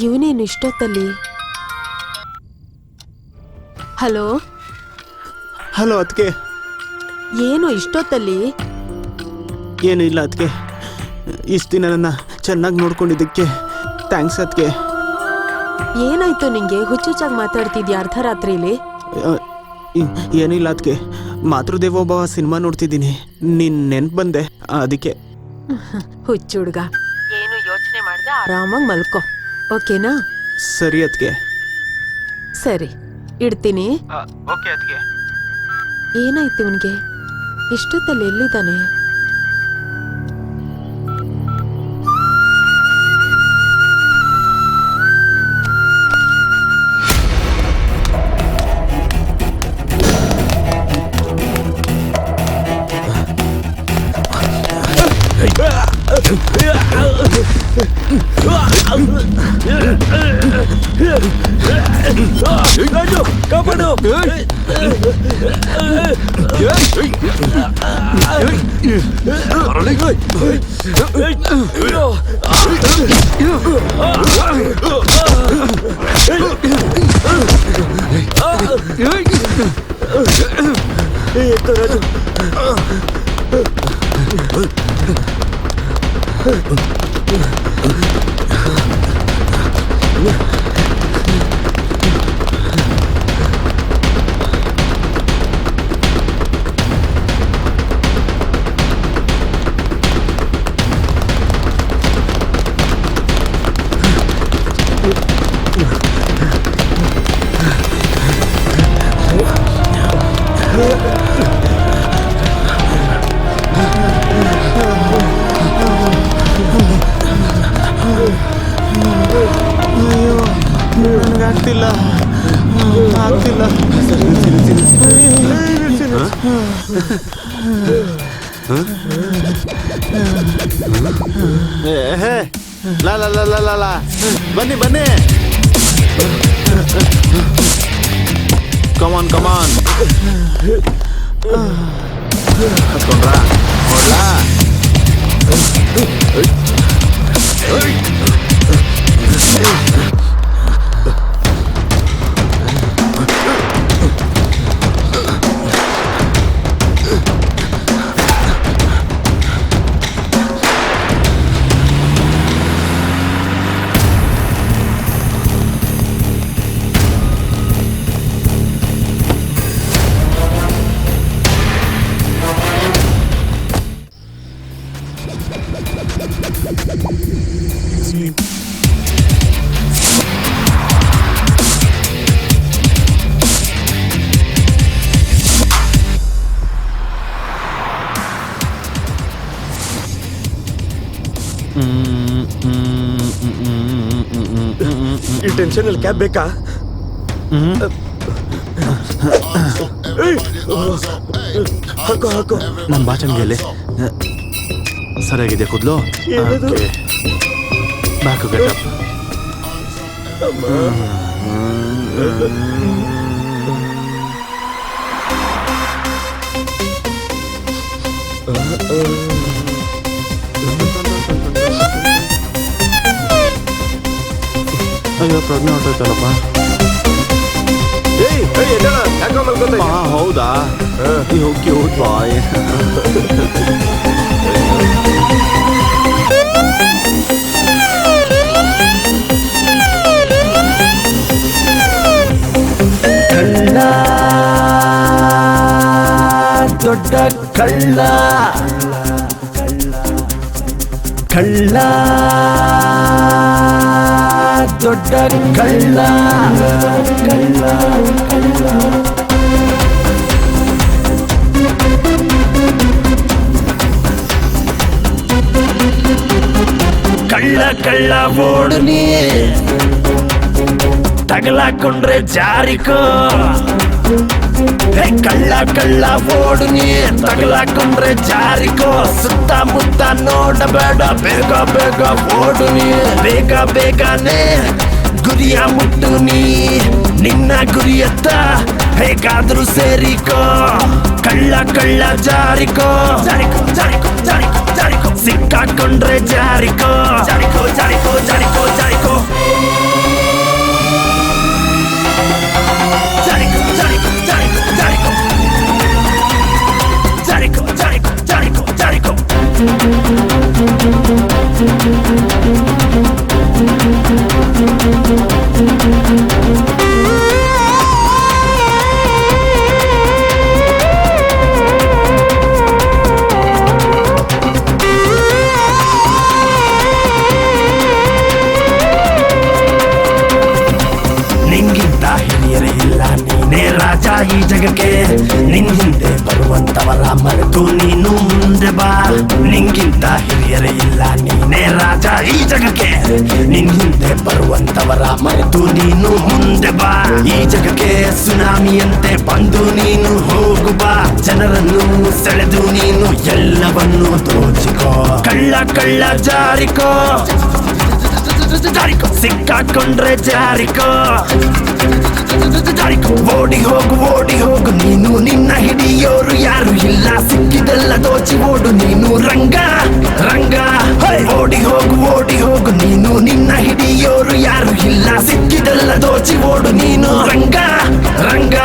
ಇವನೇನು ಇಷ್ಟೊತ್ತಲ್ಲಿ? ಹಲೋ, ಹಲೋ ಅದಕ್ಕೆ. ಏನು ಇಷ್ಟೊತ್ತಲ್ಲಿ? ಏನು ಇಲ್ಲ ಅದಕ್ಕೆ. ಇಷ್ಟು ದಿನ ನನ್ನ ಚೆನ್ನಾಗಿ ನೋಡ್ಕೊಂಡಿದ್ದಕ್ಕೆ ಥ್ಯಾಂಕ್ಸ್ ಅದಕ್ಕೆ. ಏನಾಯ್ತು ನಿಂಗೆ? ಹುಚ್ಚುಚ್ಚಾಗಿ ಮಾತಾಡ್ತಿದ್ಯಾ ಅರ್ಧ ರಾತ್ರಿಲಿ? ಏನಿಲ್ಲ ಅದಕ್ಕೆ. ಮಾತೃದೇವೋಭವ ಸಿನಿಮಾ ನೋಡ್ತಿದ್ದೀನಿ, ನಿನ್ ನೆನ್ಪು ಬಂದೆ ಅದಕ್ಕೆ. ಹುಚ್ಚು ಹುಡ್ಗ, ಏನು ಯೋಚನೆ ಮಾಡ್ದೆ ಆರಾಮಾಗಿ ಮಲ್ಕೋ, ಓಕೆನಾ? ಸರಿ ಅದಕ್ಕೆ. ಸರಿ, ಇಡ್ತೀನಿ. ಓಕೆ ಅದಕ್ಕೆ. ಏನಾಯ್ತು ಇವನ್ಗೆ? ಇಷ್ಟೊತ್ತಲ್ಲಿ ಎಲ್ಲಿದ್ದಾನೆ? ಕಾಪಾಡು. ನನಗಾಗ್ತಿಲ್ಲ, ಆಗ್ತಿಲ್ಲ. ಲಾ ಲಾ ಲಾ ಲಾ ಲಾ ಲಾ. ಬನ್ನಿ ಬನ್ನಿ, ಕಮಾನ್ ಕಮಾನ್. ಹತ್ಕೊಂಡ್ರಾ? ನೋಡ್ಲಾ? ಈ ಟೆನ್ಷನ್ ಅಲ್ಲಿ ಕ್ಯಾಬ್ ಬೇಕಾ? ಹಾಕೋ ಹಾಕೋ. ನನ್ನ ಬಾಚಣಿಗೆಯಲ್ಲಿ ಸರಿಯಾಗಿದೆ ಕೂದಲು. Back getup. ಅಯ್ಯೋ, ಪ್ರಜ್ಞೆ ಹೊಟ್ಟೋಯ್ತಲ್ಲಪ್ಪ. ಹೌದಾ? ಕ್ಯೂಟ್ ಬಾಯ್. ಕಳ್ಳ, ದೊಡ್ಡ ಕಳ್ಳ, ಕಳ್ಳ, ದೊಡ್ಡ ಕಳ್ಳ, ಕಳ್ಳ, ಕಳ್ಳ. ಕಳ್ಳ ಕಳ್ಳ ಓಡು ನೀ, ತಗಲಾಕೊಂಡ್ರೆ ಜಾರಿಕೋ. ಕಳ್ಳ ಕಳ್ಳ ಓಡು ನೀ, ತಗಲಾಕೊಂಡ್ರೆ ಜಾರಿಕೋ. ಸುತ್ತಮುತ್ತ ನೋಡಬೇಡ, ಬೇಗ ಬೇಗ ಓಡು ನೀ. ಬೇಗ ಬೇಗನೆ ಗುರಿಯ ಮುಟ್ಟು ನೀ. ನಿನ್ನ ಗುರಿಯತ್ತ ಹೇಗಾದ್ರೂ ಸೇರಿಕೋ. ಕಳ್ಳ ಕಳ್ಳ ಜಾರಿಕೋ, ಜಾರಿಕೋ ಜಾರಿಕೋ ಜಾರಿಕೋ ಜಾರಿಕೋ. ಸಿಕ್ಕ ಸಿಕ್ಕಾಕೊಂಡ್ರೆ ಜಾರಿಕೋ ಜಾರಿಕೋ ಜಾರಿಕೋ ಜಾರಿಕೋ ಜಾರಿಕೋ ಜಾರಿಕೋ ಜಾರಿಕೋ ಜಾರಿಕೋ ಜಾರಿಕೋ ಜಾರಿಕೋ ಜಾರಿಕೋ ಜಾರಿಕೋ ನಿಂಗಿಂತ ಹಿರಿಯರೇ ಇಲ್ಲ ನೀನೇ ರಾಜ ಈ ಜಗಕ್ಕೆ ನಿನ್ ಹಿಂದೆ ಬರುವಂತವರ ಮರೆತು ನೀನು ಮುಂದೆ ಬಾ ನಿಂಗಿಂತ ಹಿರಿಯರೇ ಇಲ್ಲ ನೀನೇ ರಾಜ ಈ ಜಗಕ್ಕೆ ನಿನ್ ಹಿಂದೆ ಬರುವಂತವರ ಮರೆತು ನೀನು ಮುಂದೆ ಬಾ ಈ ಜಗಕ್ಕೆ ಸುನಾಮಿಯಂತೆ ಬಂದು ನೀನು ಹೋಗು ಬಾ ಜನರನ್ನು ಸೆಳೆದು ನೀನು ಎಲ್ಲವನ್ನು ದೋಚಿಕೋ ಕಳ್ಳ ಕಳ್ಳ ಜಾರಿಕೋ ಜಾರಿಕೋ ಸಿಕ್ಕಾಕೊಂಡ್ರೆ ಜಾರಿಕೋ ಜಾರಿಕೋ ಓಡಿ ಹೋಗು ನೀನು ನಿನ್ನ ಹಿಡಿಯೋರು ಯಾರು ಇಲ್ಲ ಸಿಕ್ಕಿದೆಲ್ಲ ದೋಚಿ ಓಡು ನೀನು ರಂಗ ರಂಗ ಓಡಿ ಹೋಗು ನೀನು ನಿನ್ನ ಹಿಡಿಯೋರು ಯಾರು ಇಲ್ಲ ಸಿಕ್ಕಿದೆಲ್ಲ ದೋಚಿ ಓಡು ನೀನು ರಂಗ ರಂಗ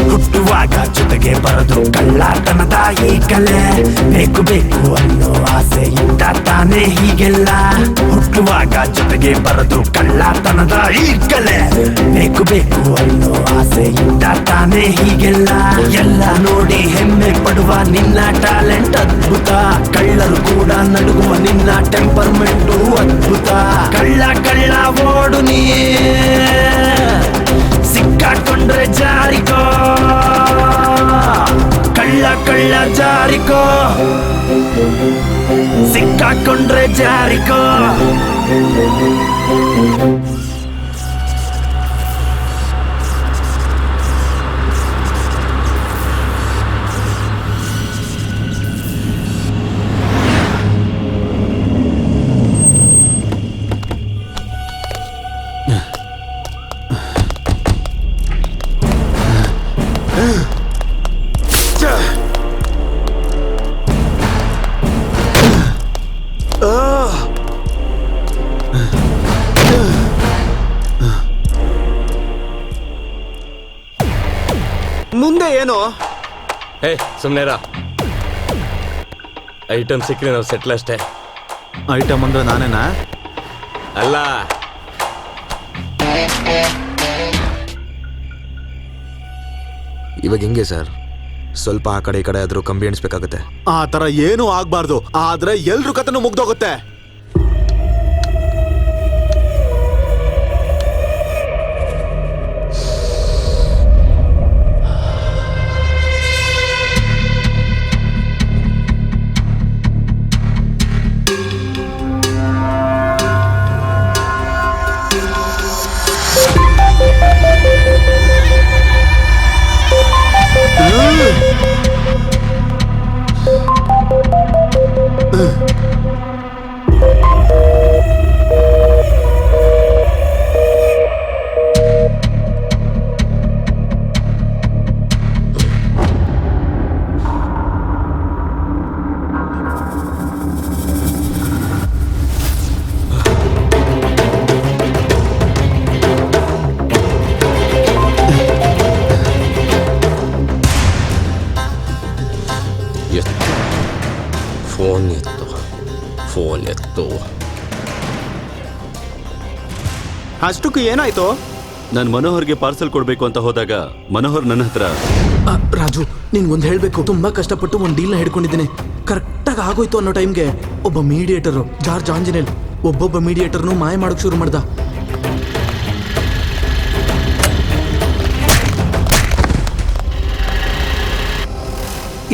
ಹುಟ್ಟುವಾಗ ಜೊತೆಗೆ ಬರೋದು ಕಳ್ಳತನದ ಈ ಕಲೆ ಬೇಕು ಬೇಕು ಅನ್ನೋ ಆಸೆಯಿಂದ ತಾನೇ ಹೀಗೆಲ್ಲ ಹುಟ್ಟುವಾಗ ಜೊತೆಗೆ ಬರೋದು ಕಳ್ಳತನದ ಈ ಕಲೆ ಬೇಕು ಬೇಕು ಅನ್ನೋ ಆಸೆಯಿಂದ ತಾನೇ ಹೀಗೆಲ್ಲ ಎಲ್ಲ ನೋಡಿ ಹೆಮ್ಮೆ ಪಡುವ ನಿನ್ನ ಟ್ಯಾಲೆಂಟ್ ಅದ್ಭುತ ಕಳ್ಳರು ಕೂಡ ನಡುಗುವ ನಿನ್ನ ಟೆಂಪರ್ಮೆಂಟು ಅದ್ಭುತ ಕಳ್ಳ ಕಳ್ಳ ಓಡು ನೀ ಸಿಕ್ಕಾಕೊಂಡ್ರೆ ಜಾರಿಕೋ ಕಳ್ಳ ಕಳ್ಳ ಜಾರಿಕೋ ಸಿಕ್ಕಾಕೊಂಡ್ರೆ ಜಾರಿಕೋ ಮುಂದೆ ಏನು ಹೇ ಸುಮ್ನೇರ ಐಟಮ್ ಸಿಕ್ಕರೆ ನಾವು ಸೆಟ್ಲ್ ಅಷ್ಟೇ. ಐಟಮ್ ಅಂದ್ರೆ ನಾನೇನಾ? ಅಲ್ಲ, ಇವಾಗ ಹೆಂಗೆ ಸರ್? ಸ್ವಲ್ಪ ಆ ಕಡೆ ಈ ಕಡೆ ಆದ್ರೂ ಕಂಬಿ ಎಣಿಸ್ಬೇಕಾಗತ್ತೆ. ಆ ತರ ಏನೂ ಆಗ್ಬಾರ್ದು, ಆದ್ರೆ ಎಲ್ರ ಕಥೆನೂ ಮುಗ್ದೋಗುತ್ತೆ. ಫೋನ್ ಎತ್ತು. ಅಷ್ಟಕ್ಕೂ ಏನಾಯ್ತು? ನಾನು ಮನೋಹರ್ಗೆ ಪಾರ್ಸಲ್ ಕೊಡ್ಬೇಕು ಅಂತ ಹೋದಾಗ ಮನೋಹರ್ ನನ್ನ ಹತ್ರ ರಾಜು ನಿನ್ಗೊಂದು ಹೇಳ್ಬೇಕು, ತುಂಬಾ ಕಷ್ಟಪಟ್ಟು ಒಂದು ಡೀಲ್ನ ಹಿಡ್ಕೊಂಡಿದ್ದೀನಿ, ಕರೆಕ್ಟಾಗಿ ಆಗೋಯ್ತು ಅನ್ನೋ ಟೈಮ್ಗೆ ಒಬ್ಬ ಮೀಡಿಯೇಟರ್ ಜಾರ್ಜ್ ಆಂಜನೇಲ್ ಒಬ್ಬೊಬ್ಬ ಮೀಡಿಯೇಟರ್ನು ಮಾಯ ಮಾಡೋಕೆ ಶುರು ಮಾಡ್ದ.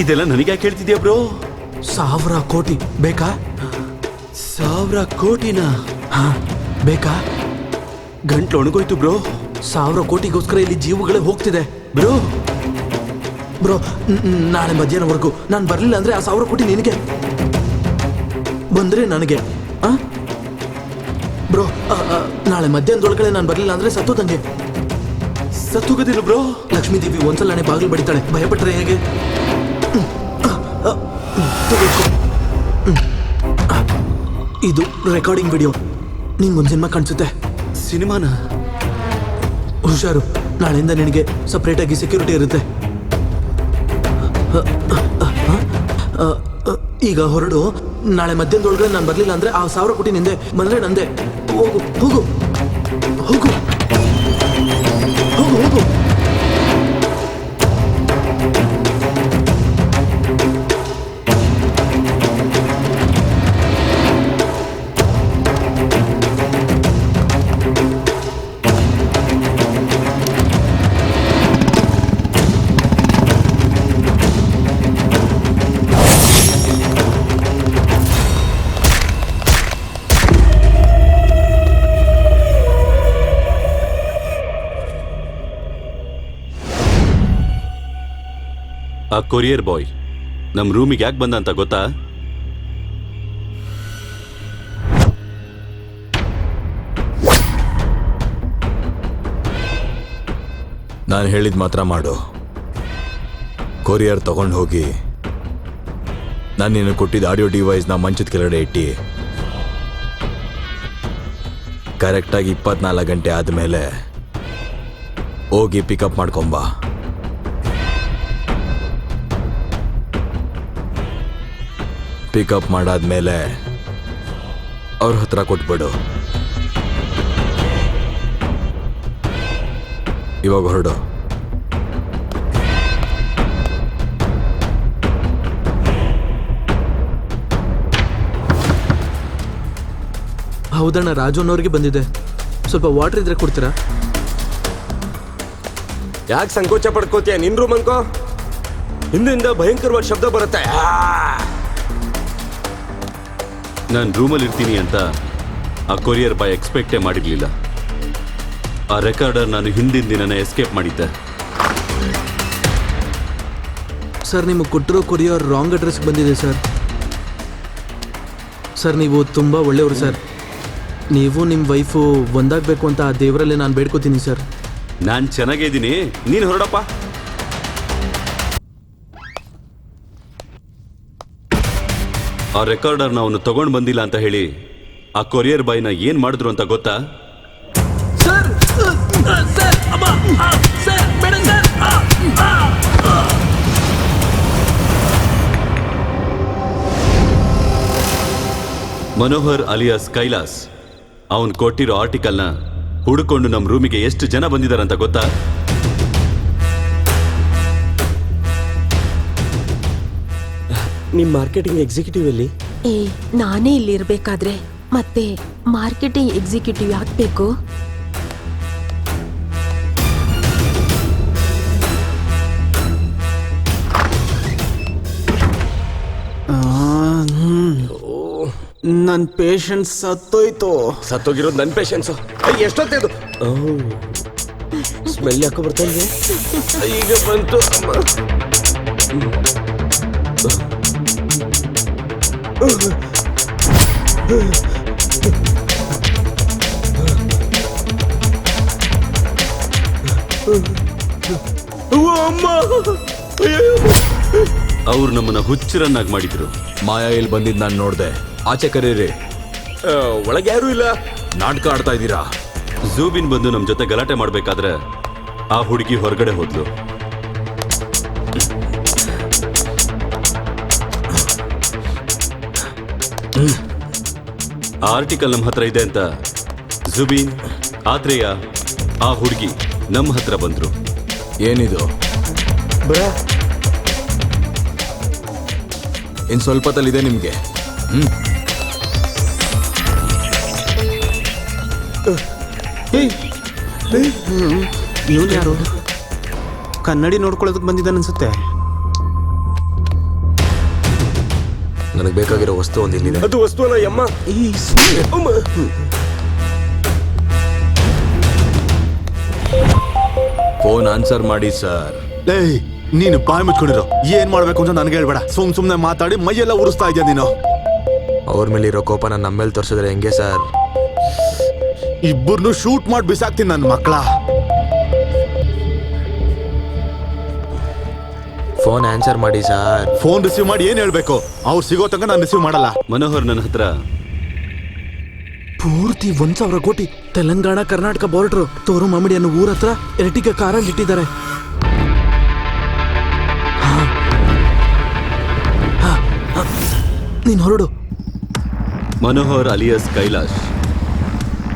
ಇದೆಲ್ಲ ನನಗೆ ಯಾಕೆ ಹೇಳ್ತಿದ್ಯಾ ಬ್ರೋ? 1000 ಕೋಟಿ ಬೇಕಾ? 1000 ಕೋಟಿನ? ಹಾ ಬೇಕಾ? ಗಂಟ್ಲು ಒಣಗೋಯ್ತು ಬ್ರೋ. 1000 ಕೋಟಿಗೋಸ್ಕರ ಇಲ್ಲಿ ಜೀವಗಳೇ ಹೋಗ್ತಿದೆ ಬ್ರೋ. ಬ್ರೋ ನಾಳೆ ಮಧ್ಯಾಹ್ನವರೆಗೂ ನಾನು ಬರಲಿಲ್ಲ ಅಂದ್ರೆ ಆ 1000 ಕೋಟಿ ನಿನಗೆ. ಅಂದ್ರೆ ನನಗೆ ಬ್ರೋ ನಾಳೆ ಮಧ್ಯಾಹ್ನದೊಳಗಡೆ ನಾನು ಬರಲಿಲ್ಲ ಅಂದ್ರೆ ಸತ್ತೋದಂಗೆ. ಸತ್ತೋಗೋದಿಲ್ಲ ಬ್ರೋ. ಲಕ್ಷ್ಮೀ ದೇವಿ ಒಂದ್ಸಲ ಬಾಗಿಲು ಬಡಿತಾಳೆ, ಭಯಪಟ್ರೆ ಹೇಗೆ? ಇದು ರೆಕಾರ್ಡಿಂಗ್ ವಿಡಿಯೋ. ನಿಂಗೊಂದು ಸಿನಿಮಾ ಕಾಣಿಸುತ್ತೆ. ಸಿನಿಮಾನ? ಹುಷಾರು, ನಾಳೆಯಿಂದ ನಿನಗೆ ಸಪ್ರೇಟಾಗಿ ಸೆಕ್ಯೂರಿಟಿ ಇರುತ್ತೆ. ಈಗ ಹೊರಡು. ನಾಳೆ ಮಧ್ಯಾಹ್ನದೊಳಗಡೆ ನಾನು ಬರಲಿಲ್ಲ ಅಂದ್ರೆ ಆ 1000 ಕೋಟಿ ನಿಂದೆ, ಬಂದ್ರೆ ನಂದೆ. ಹೋಗು ಹೋಗು ಹೋಗು ಹೋಗು ಹೋಗು. ಆ ಕೊರಿಯರ್ ಬಾಯ್ ನಮ್ಮ ರೂಮಿಗೆ ಯಾಕೆ ಬಂದ ಅಂತ ಗೊತ್ತಾ? ನಾನು ಹೇಳಿದ ಮಾತ್ರ ಮಾಡು. ಕೊರಿಯರ್ ತಗೊಂಡು ಹೋಗಿ ನಾನು ನಿನ್ನ ಕೊಟ್ಟಿದ್ದ ಆಡಿಯೋ ಡಿವೈಸ್ನ ಮಂಚದ ಕೆಳಗಡೆ ಇಟ್ಟು ಕರೆಕ್ಟಾಗಿ 24 ಗಂಟೆ ಆದಮೇಲೆ ಹೋಗಿ ಪಿಕಪ್ ಮಾಡ್ಕೊಂಬ. ಪಿಕಪ್ ಮಾಡಾದ್ಮೇಲೆ ಅವ್ರ ಹತ್ರ ಕೊಟ್ಬಿಡು. ಇವಾಗ ಹೊರಡು. ಹೌದಣ್ಣ, ರಾಜು ಅನ್ನೋರಿಗೆ ಬಂದಿದೆ. ಸ್ವಲ್ಪ ವಾಟರ್ ಇದ್ರೆ ಕೊಡ್ತೀರಾ? ಯಾಕೆ ಸಂಕೋಚ ಪಡ್ಕೋತೀಯ? ನಿನ್ ರೂಮ್ ಅನ್ಕೋ. ಹಿಂದಿಂದ ಭಯಂಕರವಾದ ಶಬ್ದ ಬರುತ್ತೆ. ನಾನು ರೂಮಲ್ಲಿ ಇರ್ತೀನಿ ಅಂತ ಆ ಕೊರಿಯರ್ ಬಾಯ್ ಎಕ್ಸ್ಪೆಕ್ಟೇ ಮಾಡಿರಲಿಲ್ಲ. ಆ ರೆಕಾರ್ಡರ್ ನಾನು ಹಿಂದಿನ ದಿನನೇ ಎಸ್ಕೇಪ್ ಮಾಡಿದ್ದೆ. ಸರ್, ನಿಮಗೆ ಕೊಟ್ಟಿರೋ ಕೊರಿಯರ್ ರಾಂಗ್ ಅಡ್ರೆಸ್ಗೆ ಬಂದಿದೆ ಸರ್. ಸರ್, ನೀವು ತುಂಬ ಒಳ್ಳೆಯವರು ಸರ್. ನೀವು ನಿಮ್ಮ ವೈಫು ಒಂದಾಗಬೇಕು ಅಂತ ಆ ದೇವರಲ್ಲೇ ನಾನು ಬೇಡ್ಕೋತೀನಿ ಸರ್. ನಾನು ಚೆನ್ನಾಗಿದ್ದೀನಿ, ನೀನು ಹೊರಡಪ್ಪ. ಆ ರೆಕಾರ್ಡರ್ನ ಅವನು ತಗೊಂಡು ಬಂದಿಲ್ಲ ಅಂತ ಹೇಳಿ ಆ ಕೊರಿಯರ್ ಬಾಯ್ನ ಏನ್ ಮಾಡಿದ್ರು ಅಂತ ಗೊತ್ತಾ? ಮನೋಹರ್ ಅಲಿಯಾಸ್ ಕೈಲಾಸ್ ಅವನು ಕೊಟ್ಟಿರೋ ಆರ್ಟಿಕಲ್ನ ಹುಡುಕೊಂಡು ನಮ್ಮ ರೂಮಿಗೆ ಎಷ್ಟು ಜನ ಬಂದಿದ್ದಾರಂತ ಗೊತ್ತಾ? ನಿಮ್ಮ ಮಾರ್ಕೆಟಿಂಗ್ ಎಕ್ಸಿಕ್ಯೂಟಿವ್ ಅಲ್ಲಿ? ನಾನೇ ಇಲ್ಲಿ ಇರ್ಬೇಕಾದ್ರೆ ಮತ್ತೆ ಮಾರ್ಕೆಟಿಂಗ್ ಎಕ್ಸಿಕ್ಯೂಟಿವ್ ಯಾಕೆ ಬೇಕು? ನನ್ನ ಪೇಷಂಟ್ ಸತ್ತೋಯ್ತು. ಸತ್ತೋಗಿರೋದು ನನ್ನ ಪೇಷನ್ಸು. ಎಷ್ಟೊತ್ತಿದು ಸ್ಮೆಲ್ ಯಾಕೋ ಬರ್ತಾ ಇದೆ? ಈಗ ಬಂತು. ಅವ್ರು ನಮ್ಮನ್ನ ಹುಚ್ಚರನ್ನಾಗಿ ಮಾಡಿದ್ರು. ಮಾಯಾ ಇಲ್ಲಿ ಬಂದಿದ್ದು ನಾನು ನೋಡಿದೆ. ಆಚೆ ಕರೀರಿ. ಒಳಗೆ ಯಾರು ಇಲ್ಲ. ನಾಟಕ ಆಡ್ತಾ ಇದ್ದೀರಾ? ಝೂಬಿನ್ ಬಂದು ನಮ್ಮ ಜೊತೆ ಗಲಾಟೆ ಮಾಡ್ಬೇಕಾದ್ರೆ ಆ ಹುಡುಗಿ ಹೊರಗಡೆ ಹೋದ್ಲು. ಆ ಆರ್ಟಿಕಲ್ ನಮ್ಮ ಹತ್ರ ಇದೆ ಅಂತ ಝುಬಿನ್, ಆತ್ರೇಯ, ಆ ಹುಡುಗಿ ನಮ್ಮ ಹತ್ರ ಬಂದ್ರು. ಏನಿದು? ಇನ್ ಸ್ವಲ್ಪ ತಲ್ಲಿದೆ ನಿಮ್ಗೆ. ಇವನು ಯಾರು? ಕನ್ನಡಿ ನೋಡ್ಕೊಳ್ಳೋದಕ್ಕೆ ಬಂದಿದ್ದಾನೆ ಅನ್ಸುತ್ತೆ. ನನಗೆ ಬೇಕಾಗಿರೋ ವಸ್ತು ಒಂದು ಇಲ್ಲಿದೆ. ಅದು ವಸ್ತು ಅಲ್ಲ ಯಮ್ಮ. ಫೋನ್ ಆನ್ಸರ್ ಮಾಡಿ ಸರ್. ಏಯ್, ನೀನು ಬಾಯಿ ಮುಚ್ಕೊಂಡಿರೋ. ಏನ್ ಮಾಡ್ಬೇಕು ಅಂತ ನನಗೆ ಹೇಳ್ಬೇಡ. ಸುಮ್ನೆ ಮಾತಾಡಿ ಮೈಯೆಲ್ಲ ಉರಿಸ್ತಾ ಇದೆಯಾ ನೀನು? ಅವ್ರ ಮೇಲಿರೋ ಕೋಪನ ನಮ್ಮ ಮೇಲೆ ತೋರಿಸಿದ್ರೆ ಹೆಂಗೆ ಸರ್? ಇಬ್ಬರನ್ನು ಶೂಟ್ ಮಾಡಿ ಬಿಸಾಕ್ತೀನಿ ನನ್ನ ಮಕ್ಕಳ. ಫೋನ್ ಆನ್ಸರ್ ಮಾಡಿ ಸರ್. ಫೋನ್ ರಿಸೀವ್ ಮಾಡಿ ಏನ್ ಹೇಳ್ಬೇಕು? ಅವ್ರು ಸಿಗೋ ತನಕ ನಾನು ರಿಸೀವ್ ಮಾಡಲ್ಲ. ಮನೋಹರ್ ನನ್ನ ಹತ್ರ ಪೂರ್ತಿ 1,000 ಕೋಟಿ ತೆಲಂಗಾಣ ಕರ್ನಾಟಕ ಬಾರ್ಡರ್ ತೋರು ಮಾಮಿಡಿ ಅನ್ನೋ ಊರ ಹತ್ರ ಎರ್ಟಿಗ ಕಾರಲ್ಲಿ ಇಟ್ಟಿದ್ದಾರೆ. ನೀನ್ ಹೊರಡು. ಮನೋಹರ್ ಅಲಿಯಸ್ ಕೈಲಾಶ್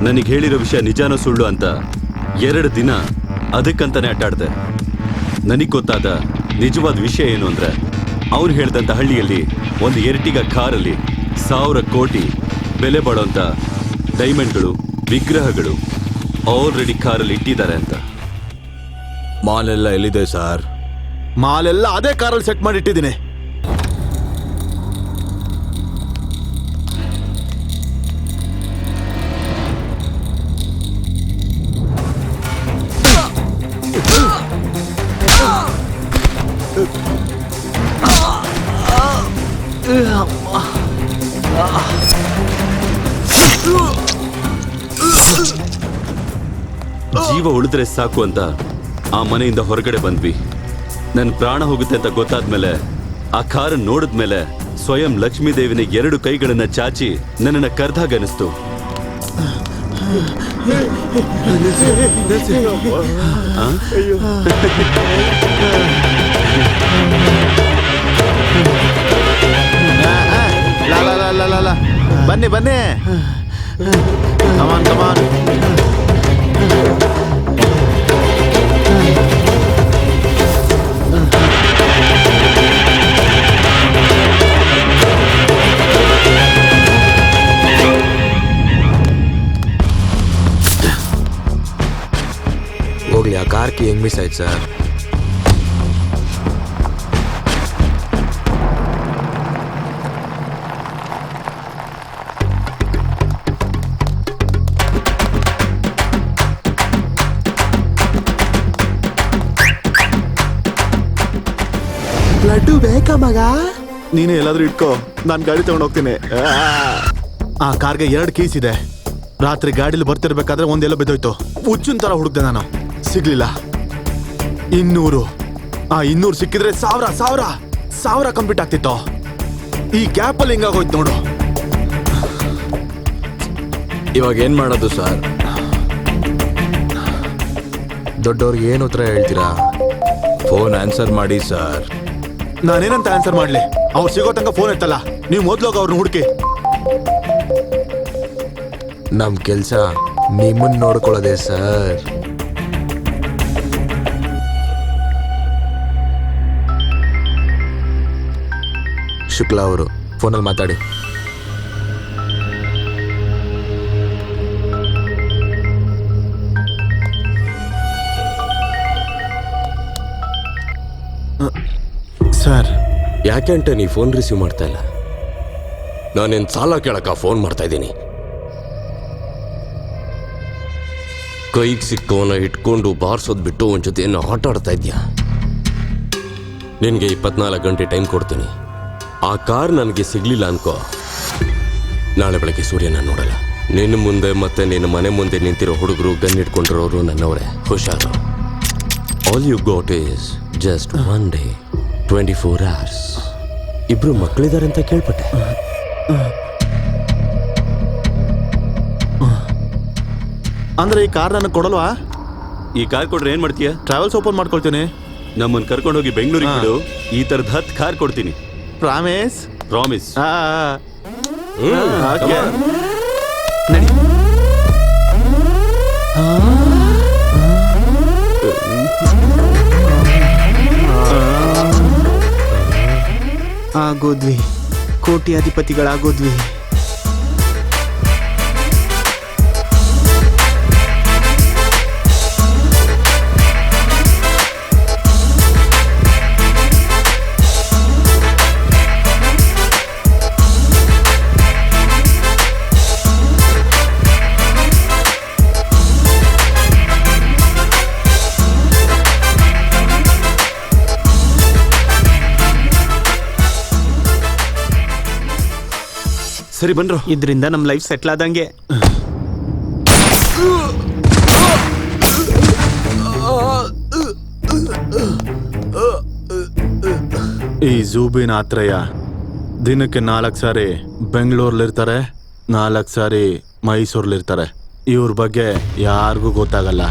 ನನಗೆ ಹೇಳಿರೋ ವಿಷಯ ನಿಜಾನೋ ಸುಳ್ಳು ಅಂತ 2 ದಿನ ಅದಕ್ಕಂತಾನೆ ಅಡ್ಡಾಡ್ದೆ. ನನಗೆ ಗೊತ್ತಾದ ನಿಜವಾದ ವಿಷಯ ಏನು ಅಂದ್ರೆ, ಅವ್ರು ಹೇಳ್ದಂತ ಹಳ್ಳಿಯಲ್ಲಿ ಒಂದು ಎರ್ಟಿಗ ಕಾರಲ್ಲಿ 1,000 ಕೋಟಿ ಬೆಲೆ ಬಾಳೋಂಥ ಡೈಮಂಡ್ಗಳು, ವಿಗ್ರಹಗಳು ಆಲ್ರೆಡಿ ಕಾರಲ್ಲಿ ಇಟ್ಟಿದ್ದಾರೆ ಅಂತ. ಮಾಲೆಲ್ಲ ಎಲ್ಲಿದೆ ಸರ್? ಮಾಲೆಲ್ಲ ಅದೇ ಕಾರಲ್ಲಿ ಸೆಟ್ ಮಾಡಿ ಇಟ್ಟಿದ್ದೀನಿ. ಜೀವ ಉಳಿದ್ರೆ ಸಾಕು ಅಂತ ಆ ಮನೆಯಿಂದ ಹೊರಗಡೆ ಬಂದ್ವಿ. ನನ್ನ ಪ್ರಾಣ ಹೋಗುತ್ತೆ ಅಂತ ಗೊತ್ತಾದ್ಮೇಲೆ, ಆ ಕಾರ್ ನೋಡಿದ್ಮೇಲೆ ಸ್ವಯಂ ಲಕ್ಷ್ಮೀದೇವಿನ 2 ಕೈಗಳನ್ನ ಚಾಚಿ ನನ್ನನ್ನ ಕರ್ದಾಗ ಅನಿಸ್ತು. ಬನ್ನಿ ಬನ್ನಿ, ಕಮಾನ್ ಕಮಾನ್. ಹೋಗ್ಲಿ, ಆ ಕಾರ್ ಕೀ ಹೆಂಗ್ ಮಿಸ್ ಆಯ್ತು ಸರ್? ಲಡ್ಡು ಬೇಕಾ ಮಗ? ನೀನೇ ಎಲ್ಲಾದ್ರೂ ಇಟ್ಕೋ, ನಾನು ಗಾಡಿ ತಗೊಂಡು ಹೋಗ್ತೀನಿ. ಆ ಕಾರ್ಗೆ 2 ಕೀಸ್ ಇದೆ. ರಾತ್ರಿ ಗಾಡಿಲಿ ಬರ್ತಿರ್ಬೇಕಾದ್ರೆ ಒಂದೆಲ್ಲ ಬಿದ್ದೋಯ್ತು. ಹುಚ್ಚಿನ ತರ ಹುಡುಕ್ದೆ ನಾನು, ಸಿಗ್ಲಿಲ್ಲ. 200 ಆ 200 ಸಿಕ್ಕಿದ್ರೆ 1,000 ಕಂಪ್ಲೀಟ್ ಆಗ್ತಿತ್ತು. ಈ ಗ್ಯಾಪಲ್ಲಿ ಹಿಂಗಾಗೋಯ್ತು ನೋಡು. ಇವಾಗ ಏನ್ ಮಾಡೋದು ಸರ್? ದೊಡ್ಡವ್ರಿಗೆ ಏನು ಉತ್ತರ ಹೇಳ್ತೀರಾ? ಫೋನ್ ಆನ್ಸರ್ ಮಾಡಿ ಸರ್. ನಾನೇನಂತ ಆನ್ಸರ್ ಮಾಡ್ಲಿ? ಅವ್ರು ಸಿಗೋ ತನಕ ಫೋನ್ ಎತ್ತಲ್ಲ. ನೀವು ಮೊದ್ಲೋಗ ಅವ್ರನ್ನ ಹುಡುಕಿ. ನಮ್ ಕೆಲ್ಸ ನಿಮ್ಮನ್ನ ನೋಡ್ಕೊಳ್ಳೋದೆ ಸರ್. ಶುಕ್ಲಾ ಅವರು ಫೋನಲ್ಲಿ ಮಾತಾಡಿ. ಸರ್, ಯಾಕೆ ಅಂತ ನೀ ಫೋನ್ ರಿಸೀವ್ ಮಾಡ್ತಾ ಇಲ್ಲ? ನಾನೇನು ಸಾಲ ಕೇಳಕ್ಕ ಫೋನ್ ಮಾಡ್ತಾ ಇದ್ದೀನಿ? ಕೈಗೆ ಸಿಕ್ಕವನ್ನ ಇಟ್ಕೊಂಡು ಬಾರಿಸೋದು ಬಿಟ್ಟು ಒಂದ್ ಜೊತೆ ಏನೋ ಆಟ ಆಡ್ತಾ ಇದ್ಯಾ? ನಿನಗೆ 24 ಗಂಟೆ ಟೈಮ್ ಕೊಡ್ತೀನಿ. ಆ ಕಾರ್ ನನಗೆ ಸಿಗ್ಲಿಲ್ಲ ಅನ್ಕೋ, ನಾಳೆ ಬೆಳಗ್ಗೆ ಸೂರ್ಯನ ನೋಡಲ್ಲ. ನಿನ್ನ ಮುಂದೆ ಮತ್ತೆ ನಿನ್ನ ಮನೆ ಮುಂದೆ ನಿಂತಿರೋ ಹುಡುಗರು ಗನ್ ಇಟ್ಕೊಂಡಿರೋರು ನನ್ನವರೇ. ಹುಷಾರು. All you got is just 1 day, 24 hours. ಇಬ್ರು ಮಕ್ಕಳಿದ್ದಾರೆ ಅಂತ ಕೇಳ್ಪಟ್ಟೆ. ಅಂದ್ರೆ ಈ ಕಾರ್ ನನಗೆ ಕೊಡಲ್ವಾ? ಈ ಕಾರ್ ಕೊಡ್ರೆ ಏನ್ ಮಾಡ್ತೀಯ? ಟ್ರಾವೆಲ್ಸ್ ಓಪನ್ ಮಾಡ್ಕೊಳ್ತೀನಿ. ನಮ್ಮನ್ನ ಕರ್ಕೊಂಡು ಹೋಗಿ ಬೆಂಗಳೂರಿಗೆ ಬಿಡು. ಈ ತರದ 10 ಕಾರ್ ಕೊಡ್ತೀನಿ. ಪ್ರಾಮಿಸ್? ಪ್ರಾಮಿಸ್. ನಡಿ. ಆಗೋದ್ವಿ, ಕೋಟ್ಯಾಧಿಪತಿಗಳಾಗೋದ್ವಿ. ಸರಿ ಬನ್ರೋ. ಇದರಿಂದ ನಮ್ಮ ಲೈಫ್ ಸೆಟ್ಲ್ ಆದಂಗೆ. ಈ ಜೂಬಿನ ಆತ್ರಯ್ಯ ದಿನಕ್ಕೆ 4 ಸಾರಿ ಬೆಂಗಳೂರ್ಲಿರ್ತಾರೆ, 4 ಸಾರಿ ಮೈಸೂರ್ಲಿರ್ತಾರೆ. ಇವ್ರ ಬಗ್ಗೆ ಯಾರಿಗೂ ಗೊತ್ತಾಗಲ್ಲ.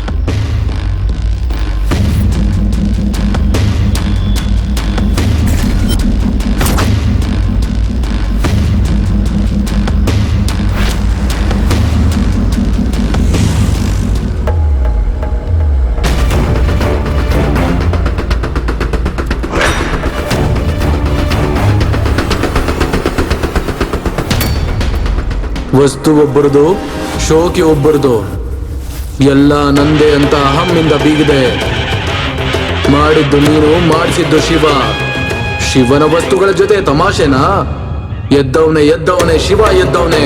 ವಸ್ತು ಒಬ್ಬರದು, ಶೋಕಿ ಒಬ್ಬರದು. ಎಲ್ಲ ನಂದೇ ಅಂತ ಅಹಮ್ಮಿಂದ ಬೀಗಿದೆ. ಮಾಡಿದ್ದು ನೀನು, ಮಾಡಿಸಿದ್ದು ಶಿವ. ಶಿವನ ವಸ್ತುಗಳ ಜೊತೆ ತಮಾಷೆನಾ? ಎದ್ದವನೇ ಶಿವ ಎದ್ದವನೇ.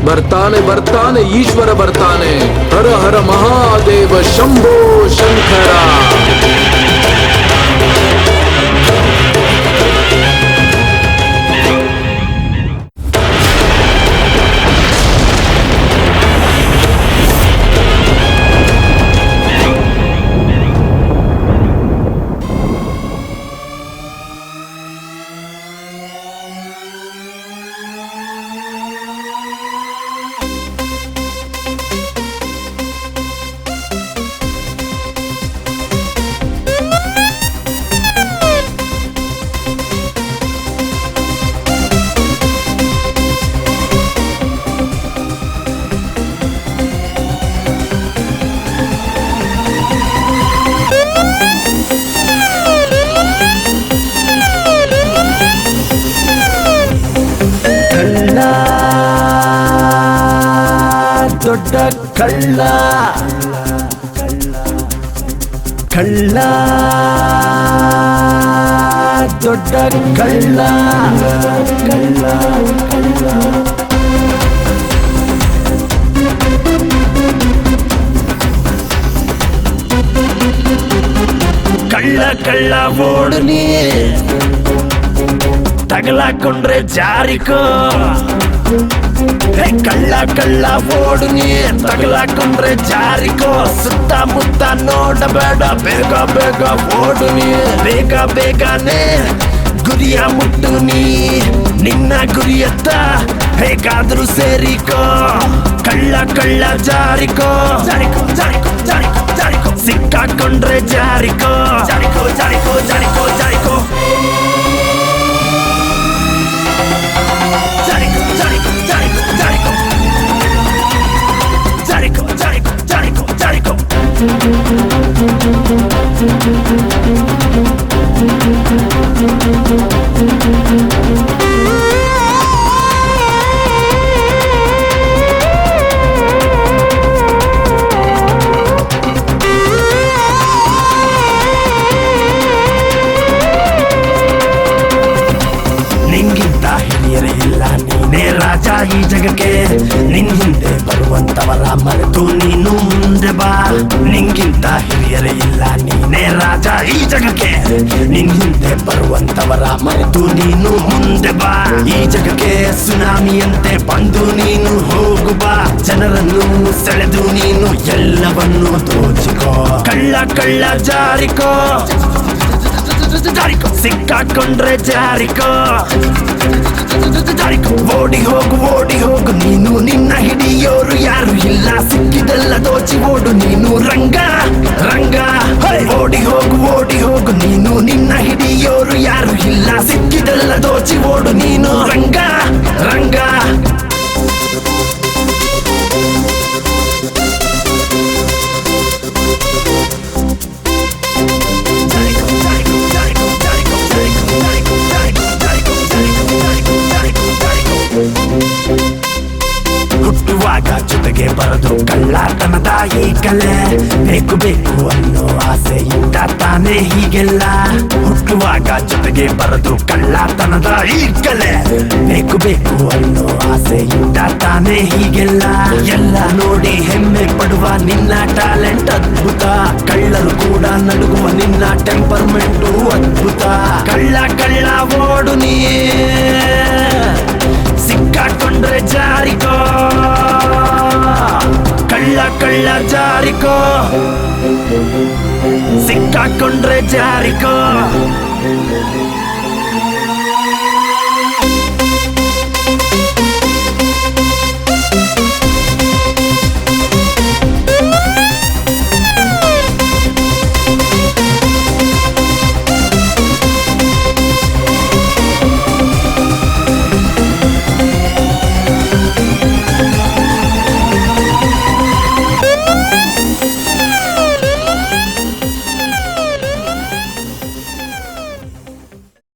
ಬರ್ತಾನೆ ಈಶ್ವರ ಬರ್ತಾನೆ. ಹರ ಹರ ಮಹಾದೇವ ಶಂಭೋ ಶಂಕರ. ದೊಡ್ಡ ಕಳ್ಳ ಕಳ್ಳ ದೊಡ್ಡ ಕಳ್ಳ ಕಳ್ಳ ಕಳ್ಳ ಕಳ್ಳ ಕಳ್ಳ ಓಡುನಿ ತಗಲಾಕೊಂಡ್ರೆ ಜಾರಿಕೋ. ಕಳ್ಳ ಕಳ್ಳ ಓಡುನಿ ತಗಲಾಕೊಂಡ್ರೆ ಜಾರಿಕೋ. ಸುತ್ತಮುತ್ತ ನೋಡಬೇಡ, ಬೇಗ ಬೇಗ ಓಡುನಿ. ಬೇಗ ಬೇಗನೆ ಗುರಿಯ ಮುಟ್ಟುನಿ. ನಿನ್ನ ಗುರಿಯತ್ತ ಹೇಗಾದ್ರೂ ಸೇರಿಕೋ. ಕಳ್ಳ ಕಳ್ಳ ಜಾರಿಕೋ ಜಾರಿಕೋ ಜಾರಿಕೋ ಜಾರಿಕೋ ಜಾರಿಕೋ. ಸಿಕ್ಕಾಕೊಂಡ್ರೆ ಜಾರಿಕೋ ಜಾರಿಕೋ ಜಾರಿಕೋ ಜಾರಿಕೋ ಜಾರಿಕೋ. ನಿಂಗಿಂತ ಹಿರಿಯರೇ ಇಲ್ಲ, ನೀನೇ ರಾಜ ಈ ಜಗಕ್ಕೆ. ನಿನ್ ಹಿಂದೆ ಬರುವಂತವರ ಮರೆತು ನೀನು ಮುಂದೆ ಬಾ. ನಿಂಗಿಂತ ಹಿರಿಯರೇ ಇಲ್ಲ, ನೀನೇ ರಾಜ ಈ ಜಗಕ್ಕೆ. ನಿನ್ ಹಿಂದೆ ಬರುವಂತವರ ಮರೆತು ನೀನು ಮುಂದೆ ಬಾ. ಈ ಜಗಕ್ಕೆ ಸುನಾಮಿಯಂತೆ ಬಂದು ನೀನು ಹೋಗು ಬಾ. ಜನರನ್ನು ಸೆಳೆದು ನೀನು ಎಲ್ಲವನ್ನು ದೋಚಿಕೋ. ಕಳ್ಳ ಕಳ್ಳ ಜಾರಿಕೋ ಜಾರಿಕೋ. ಸಿಕ್ಕಾಕೊಂಡ್ರೆ ಜಾರಿಕೋ ಜಾರಿಕೋ. ಓಡಿ ಹೋಗು ನೀನು, ನಿನ್ನ ಹಿಡಿಯೋರು ಯಾರು ಇಲ್ಲ. ಸಿಕ್ಕಿದೆಲ್ಲ ದೋಚಿ ಓಡು ನೀನು ರಂಗ ರಂಗ. ಓಡಿ ಹೋಗು ನೀನು, ನಿನ್ನ ಹಿಡಿಯೋರು ಯಾರು ಇಲ್ಲ. ಸಿಕ್ಕಿದೆಲ್ಲ ದೋಚಿ ಓಡು ನೀನು ರಂಗ ರಂಗ. ಹುಟ್ಟುವಾಗ ಜೊತೆಗೆ ಬರೋದು ಕಳ್ಳತನದ ಈ ಕಲೆ. ಬೇಕು ಬೇಕು ಅನ್ನೋ ಆಸೆಯಿಂದ ತಾನೇ ಹೀಗೆಲ್ಲ. ಹುಟ್ಟುವಾಗ ಜೊತೆಗೆ ಬರೋದು ಕಳ್ಳತನದ ಈ ಕಲೆ. ಬೇಕು ಬೇಕು ಅನ್ನೋ ಆಸೆಯಿಂದ ತಾನೇ ಹೀಗೆಲ್ಲ. ಎಲ್ಲ ನೋಡಿ ಹೆಮ್ಮೆ ಪಡುವ ನಿನ್ನ ಟ್ಯಾಲೆಂಟ್ ಅದ್ಭುತ. ಕಳ್ಳರು ಕೂಡ ನಡುಗುವ ನಿನ್ನ ಟೆಂಪರ್ಮೆಂಟು ಅದ್ಭುತ. ಕಳ್ಳ ಕಳ್ಳ ಓಡು ನೀ ಸಿಕ್ಕ ಜಾರಿಕೋ, ಸಿಕ್ಕಾಕೊಂಡ್ರೆ ಜಾರಿಕೋ.